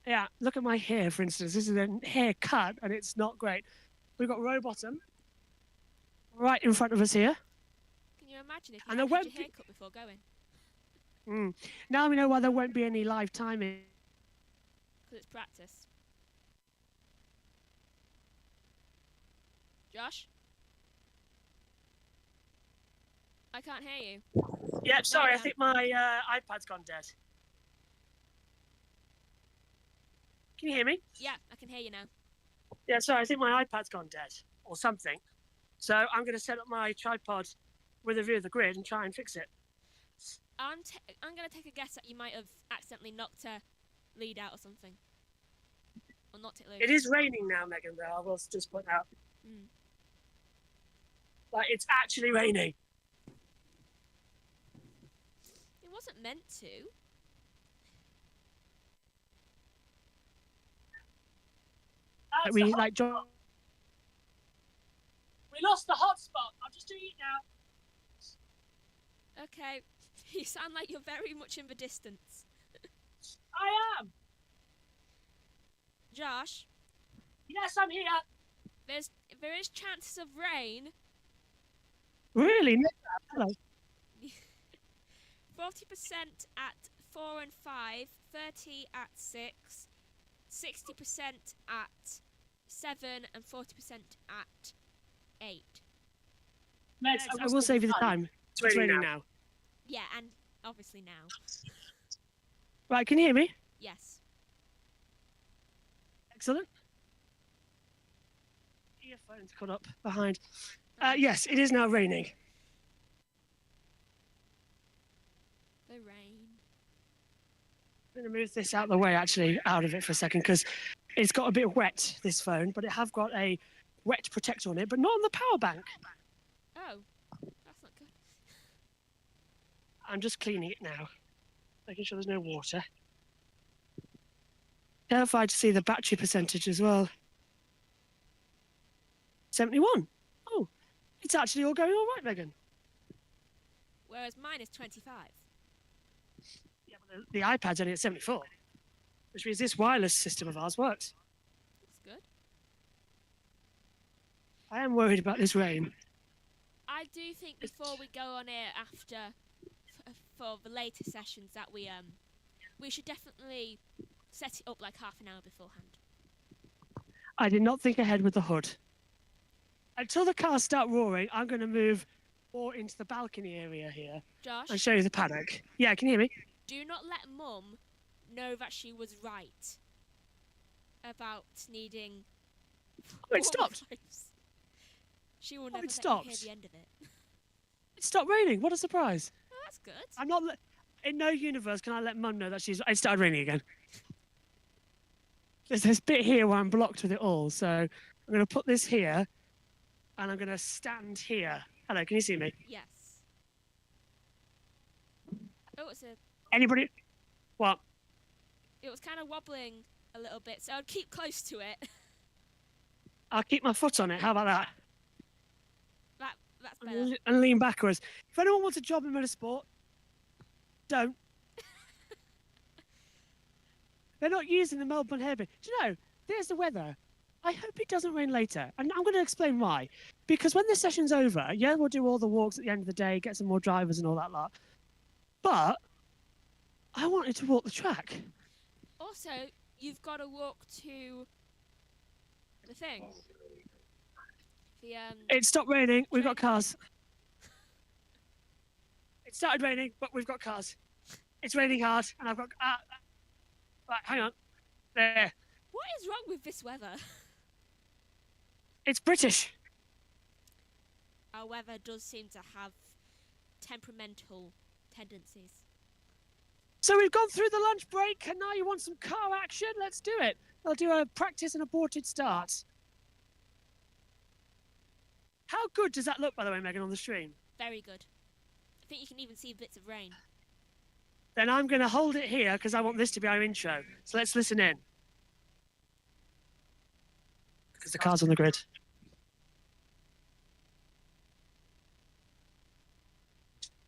Yeah, look at my hair, for instance. This is a haircut, and it's not great. We've got row bottom right in front of us here. Can you imagine if you And hadn't there had won't your be- hair cut before going? Now we know why there won't be any live timing. Because it's practice. Josh? I can't hear you. Yeah, sorry, I down. think my iPad's gone dead. Can you hear me? Yeah, I can hear you now. Yeah, sorry, I think my iPad's gone dead or something. So I'm going to set up my tripod with a view of the grid and try and fix it. I'm going to take a guess that you might have accidentally knocked a lead out or something. Or knocked it loose. It is raining now, Megan, though, I will just point out. Mm. Like, it's actually raining. It wasn't meant to. We lost the hotspot. I'm just doing it now. Okay. You sound like you're very much in the distance. I am. Josh, Yes, I'm here. there is chances of rain. Really? Hello. 40% at 4 and 5, 30 at 6, 60% at 7, and 40% at 8. I will save you the time. It's raining now. Yeah, and obviously now. Right, can you hear me? Yes. Excellent. Earphones caught up behind. Yes, it is now raining. The rain. I'm going to move this out of the way, actually, out of it for a second, because it's got a bit wet, this phone, but it have got a wet protector on it, but not on the power bank. Oh, that's not good. I'm just cleaning it now, making sure there's no water. Terrified to see the battery percentage as well. 71. Oh, it's actually all going all right, Megan. Whereas mine is 25. Yeah, but the iPad's only at 74, which means this wireless system of ours works. That's good. I am worried about this rain. I do think before we go on air after for the later sessions that we should definitely set it up like half an hour beforehand. I did not think ahead with the hood. Until the cars start roaring, I'm going to move more into the balcony area here Josh, and show you the paddock. Yeah, can you hear me? do not let Mum know that she was right about needing. Oh, it stopped. Lives. She will Oh, never it let you stopped. hear the end of it. It stopped raining. What a surprise. Oh, that's good. I'm not. In no universe can I let Mum know that she's. It started raining again. There's this bit here where I'm blocked with it all, so I'm going to put this here, and I'm going to stand here. Hello, can you see me? Yes. Oh, it's a. Anybody? What? It was kind of wobbling a little bit, so I'd keep close to it. I'll keep my foot on it. How about that? That's better. And lean backwards. If anyone wants a job in motorsport, don't. They're not using the Melbourne hairbin. Do you know, there's the weather. I hope it doesn't rain later. And I'm going to explain why. Because when this session's over, yeah, we'll do all the walks at the end of the day, get some more drivers and all that lot. But I wanted to walk the track. Also, you've got to walk to the thing. It stopped raining. We've got cars. It started raining, but we've got cars. It's raining hard, and I've got. Right, hang on. There. What is wrong with this weather? It's British. Our weather does seem to have temperamental tendencies. So we've gone through the lunch break, and now you want some car action? Let's do it. I'll do a practice and aborted start. How good does that look, by the way, Megan, on the stream? Very good. I think you can even see bits of rain. Then I'm going to hold it here because I want this to be our intro. So let's listen in. Because the car's on the grid.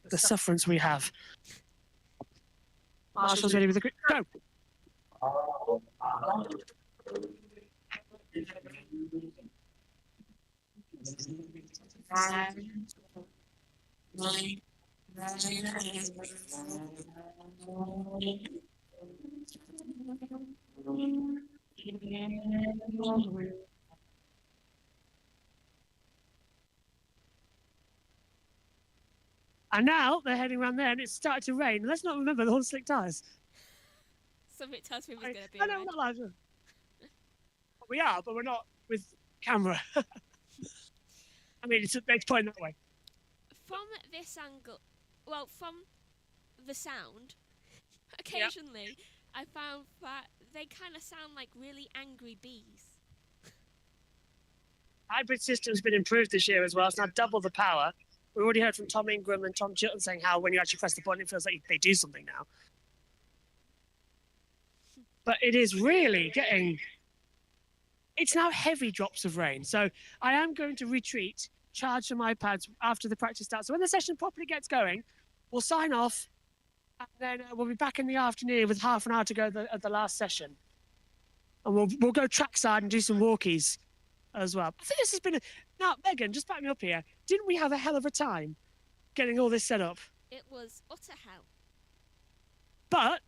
the sufferance we have. Marshall's ready with the grip. Go! And now they're heading around there and it's started to rain. Let's not remember the whole slick tyres. Something tells me it was going to be I a know red. we're not allowed to. We are, but we're not with camera. I mean, it's pointing that way. From this angle, well, from the sound, occasionally I found that they kind of sound like really angry bees. Hybrid system's been improved this year as well. It's now double the power. We already heard from Tom Ingram and Tom Chilton saying how when you actually press the button, it feels like they do something now. But it is really getting... It's now heavy drops of rain. So I am going to retreat, charge some iPads after the practice starts. So when the session properly gets going, we'll sign off. And then we'll be back in the afternoon with half an hour to go at the last session. And we'll go trackside and do some walkies as well. I think this has been... Now, Megan, just back me up here. Didn't we have a hell of a time getting all this set up? It was utter hell. But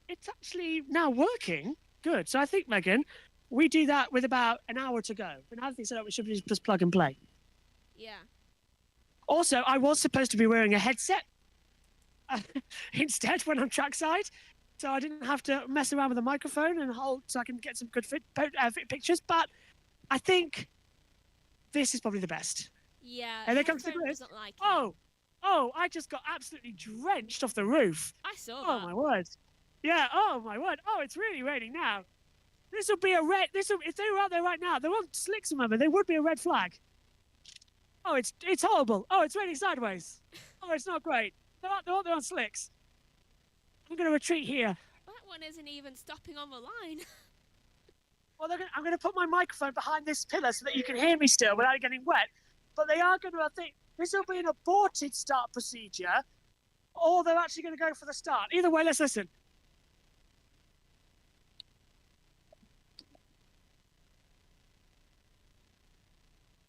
it's actually now working. Good. So I think, Megan, we do that with about an hour to go. And I think set up, we should just plug and play. Yeah. Also, I was supposed to be wearing a headset instead when I'm trackside. So I didn't have to mess around with the microphone and hold so I can get some good fit pictures. But I think this is probably the best. Yeah. And there comes the Headphone grip. doesn't like it. Oh, I just got absolutely drenched off the roof. I saw Oh, that. my word. Yeah, oh, my word. Oh, it's really raining now. This will be a red... If they were out there right now, they weren't slicks, remember, there would be a red flag. Oh, it's horrible. Oh, it's raining sideways. Oh, it's not great. They're on slicks. I'm going to retreat here. That one isn't even stopping on the line. Well, I'm going to put my microphone behind this pillar so that you can hear me still without it getting wet. But they are going to, I think, this will be an aborted start procedure, or they're actually going to go for the start. Either way, let's listen.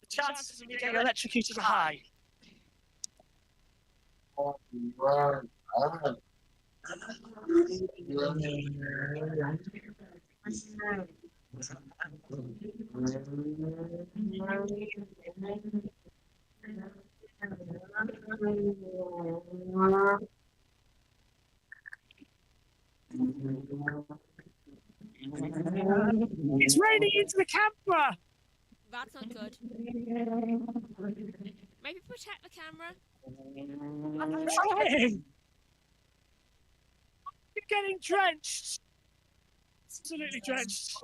The chances of me getting electrocuted are high. It's raining into the camera. That's not good. Maybe protect the camera. I'm trying. I'm getting drenched. Absolutely drenched.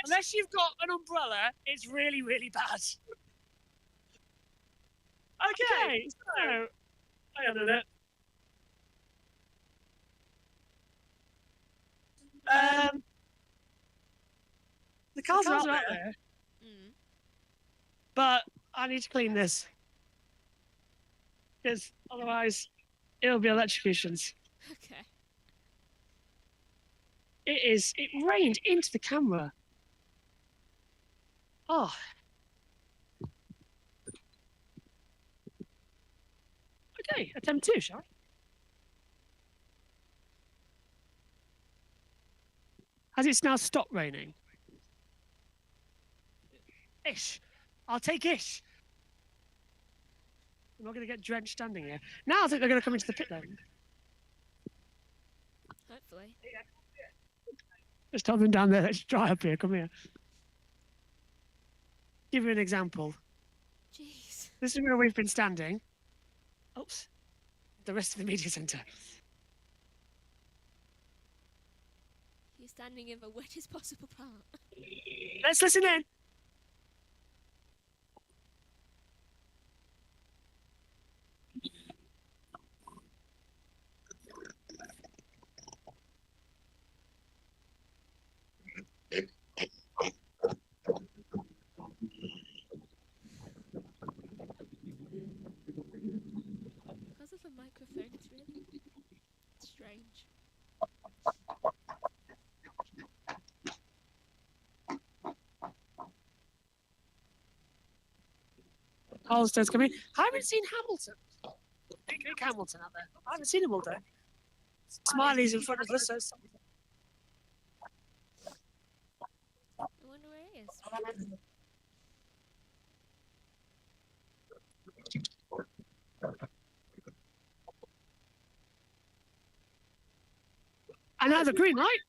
Unless you've got an umbrella, it's really, really bad. Okay, so I don't know. The cars are out there, but I need to clean this because otherwise it'll be electrocutions. Okay. It rained into the camera. Oh. Okay, attempt 2, shall we? Has it now stopped raining? Ish. I'll take ish. I'm not going to get drenched standing here. Now I think they're going to come into the pit lane. Hopefully. Just tell them down there, let's dry up here, come here. Give you an example. Jeez. This is where we've been standing. Oops. The rest of the media centre. You're standing in the wettest possible part. Let's listen in. Holstein's coming. I haven't seen Hamilton. Big Hamilton out there. I haven't seen him all day. Smiley's in front of us. So I wonder where he is. and now the green light.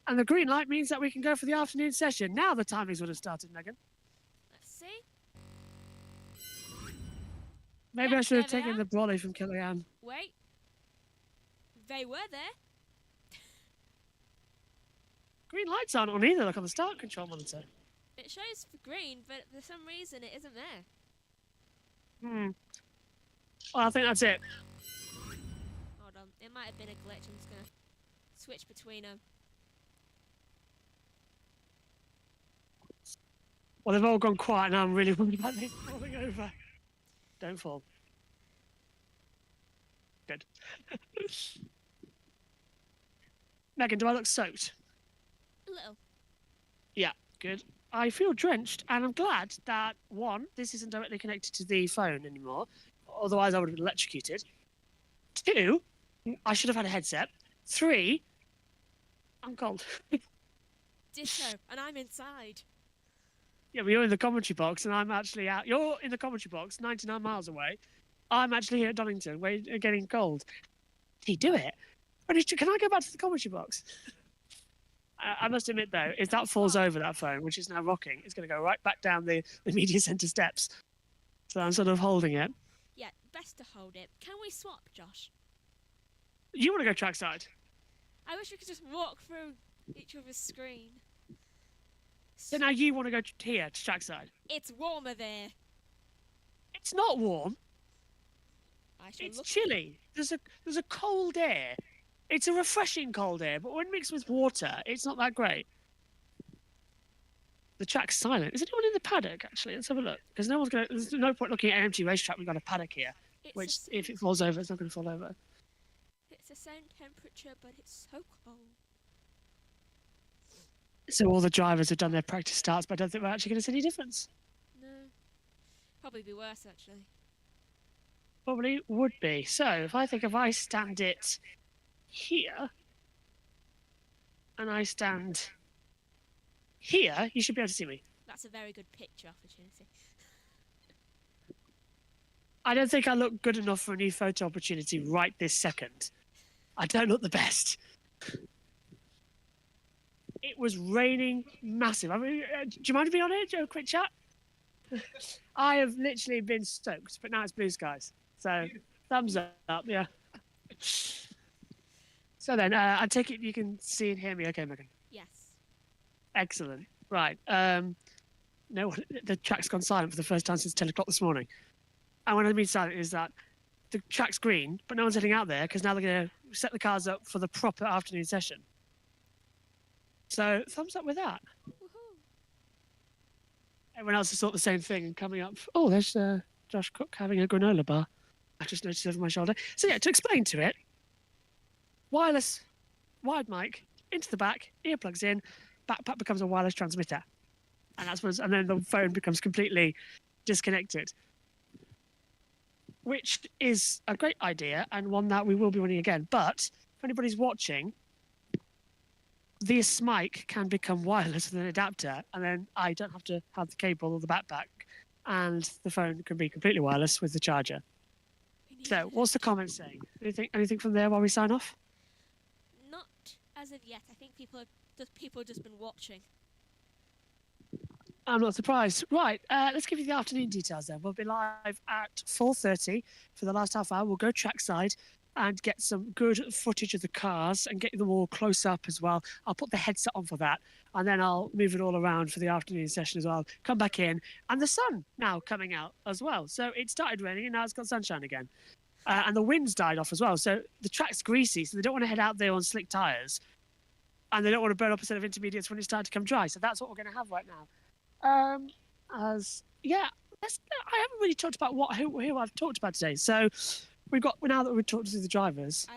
And the green light means that we can go for the afternoon session. Now the timings would have started, Megan. Let's see. Maybe Yeah, I should have there they taken are. the brolly from Kellyanne. Wait. They were there. Green lights aren't on either, like on the start control monitor. It shows for green, but for some reason it isn't there. Well, I think that's it. Hold on. It might have been a glitch. I'm just going to switch between them. Well, they've all gone quiet now. I'm really worried about this falling over. Don't fall. Good. Megan, do I look soaked? A little. Yeah, good. I feel drenched, and I'm glad that, one, this isn't directly connected to the phone anymore. Otherwise, I would have been electrocuted. Two, I should have had a headset. Three, I'm cold. Ditto. And I'm inside. Yeah, but you're in the commentary box, and I'm actually out. You're in the commentary box, 99 miles away. I'm actually here at Donington, where you're getting cold. Can you do it? Can I go back to the commentary box? I must admit, though, if that falls over, that phone, which is now rocking, it's going to go right back down the media centre steps. So I'm sort of holding it. Yeah, best to hold it. Can we swap, Josh? You want to go trackside? I wish we could just walk through each other's screen. So now you want to go here to trackside? It's warmer there. It's not warm. I shall It's look. chilly. There's a cold air. It's a refreshing cold air, but when mixed with water, it's not that great. The track's silent. Is anyone in the paddock, actually? Let's have a look. Because there's no point looking at an empty racetrack. We've got a paddock here, It's which, the if it falls over, it's not going to fall over. It's the same temperature, but it's so cold. So all the drivers have done their practice starts, but I don't think we're actually going to see any difference. No. Probably be worse, actually. Probably would be. So if I stand it here, and I stand here, you should be able to see me. That's a very good picture opportunity. I don't think I look good enough for a new photo opportunity right this second. I don't look the best. It was raining massive. I mean, do you mind being on it? Do you have a quick chat? I have literally been stoked, but now it's blue skies. So, thumbs up, yeah. So then, I take it you can see and hear me okay, Megan? Yes. Excellent. Right. No, the track's gone silent for the first time since 10 o'clock this morning. And what I mean silent is that the track's green, but no one's heading out there because now they're going to set the cars up for the proper afternoon session. So, thumbs up with that. Woohoo. Everyone else has thought the same thing and coming up. Oh, there's Josh Cook having a granola bar. I just noticed over my shoulder. So, yeah, to explain to it, wireless, wired mic, into the back, earplugs in, backpack becomes a wireless transmitter. And then the phone becomes completely disconnected. Which is a great idea and one that we will be running again. But if anybody's watching, this mic can become wireless with an adapter, and then I don't have to have the cable or the backpack, and the phone can be completely wireless with the charger. So, what's the comment saying? Anything from there while we sign off? Not as of yet. I think people have just been watching. I'm not surprised. Right, let's give you the afternoon details then. We'll be live at 4:30 for the last half hour. We'll go trackside and get some good footage of the cars and get them all close up as well. I'll put the headset on for that, and then I'll move it all around for the afternoon session as well. Come back in, and the sun now coming out as well. So it started raining, and now it's got sunshine again. And the wind's died off as well. So the track's greasy, so they don't want to head out there on slick tyres. And they don't want to burn up a set of intermediates when it starts to come dry. So that's what we're going to have right now. I haven't really talked about who I've talked about today. So now that we've talked to the drivers,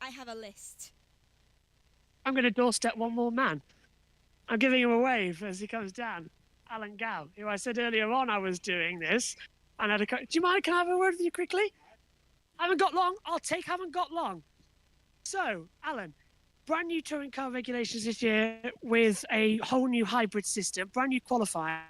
I have a list. I'm going to doorstep one more man. I'm giving him a wave as he comes down. Alan Gow, who I said earlier on I was doing this, And do you mind? Can I have a word with you quickly? Haven't got long. Haven't got long. So, Alan, brand new touring car regulations this year with a whole new hybrid system, brand new qualifying.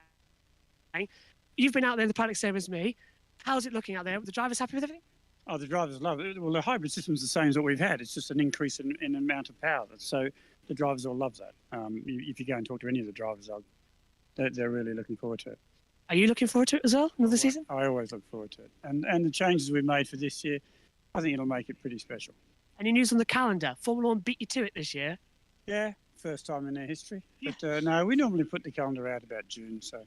You've been out there in the paddock, same as me. How's it looking out there? Are the drivers happy with everything? Oh, the drivers love it. Well, the hybrid system's the same as what we've had. It's just an increase in amount of power. So the drivers all love that. If you go and talk to any of the drivers, they're really looking forward to it. Are you looking forward to it as well, another season? I always look forward to it. And the changes we've made for this year, I think it'll make it pretty special. Any news on the calendar? Formula One beat you to it this year. Yeah, first time in their history. Yeah. But no, we normally put the calendar out about June, so...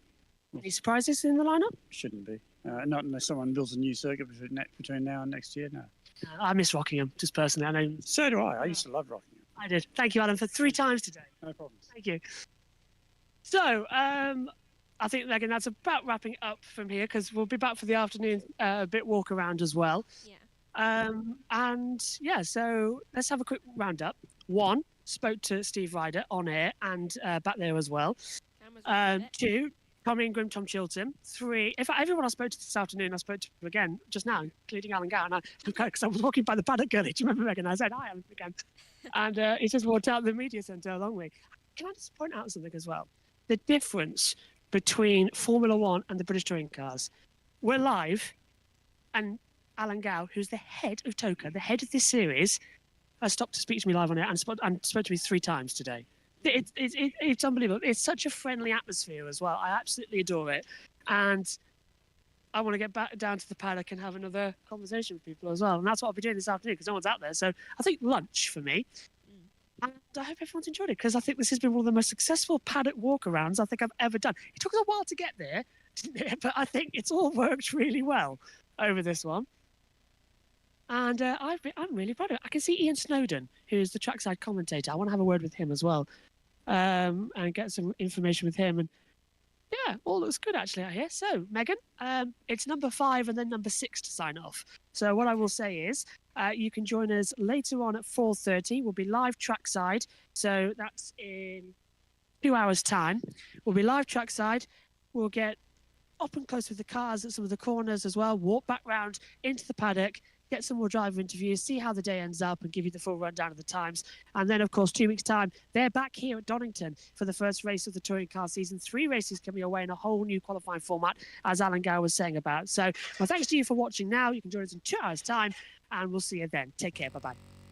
Any surprises in the lineup? Shouldn't be. Not unless someone builds a new circuit between now and next year, no. I miss Rockingham, just personally. I know. So do I. I used to love Rockingham. I did. Thank you, Alan, for 3 times today. No problem. Thank you. So, I think, Megan, that's about wrapping up from here because we'll be back for the afternoon bit walk around as well. Yeah. And yeah, so let's have a quick roundup. 1, spoke to Steve Ryder on air and back there as well. 2, Tommy Ingram, Tom Chilton. 3, in fact, everyone I spoke to this afternoon, I spoke to again just now, including Alan Gow. And because I was walking by the paddock earlier, do you remember, Megan? I said, hi, Alan, again. And he just walked out the media centre along with me. Can I just point out something as well? The difference between Formula One and the British touring cars. We're live, and Alan Gow, who's the head of TOCA, the head of this series, has stopped to speak to me live on it and spoke to me 3 times today. It's unbelievable. It's such a friendly atmosphere as well. I absolutely adore it. And I want to get back down to the paddock and have another conversation with people as well. And that's what I'll be doing this afternoon because no one's out there. So I think lunch for me. And I hope everyone's enjoyed it because I think this has been one of the most successful paddock walkarounds I think I've ever done. It took us a while to get there, didn't it? But I think it's all worked really well over this one. And I'm really proud of it. I can see Ian Snowden, who's the trackside commentator. I want to have a word with him as well and get some information with him. And yeah, all looks good actually out here. So, Megan, it's number 5 and then number 6 to sign off. So what I will say is you can join us later on at 4:30. We'll be live trackside. So that's in 2 hours' time. We'll be live trackside. We'll get up and close with the cars at some of the corners as well. Walk back round into the paddock. Get some more driver interviews, see how the day ends up and give you the full rundown of the times. And then, of course, 2 weeks' time, they're back here at Donington for the first race of the touring car season. 3 races coming your way in a whole new qualifying format, as Alan Gow was saying about. So, well, thanks to you for watching now. You can join us in 2 hours' time, and we'll see you then. Take care. Bye-bye.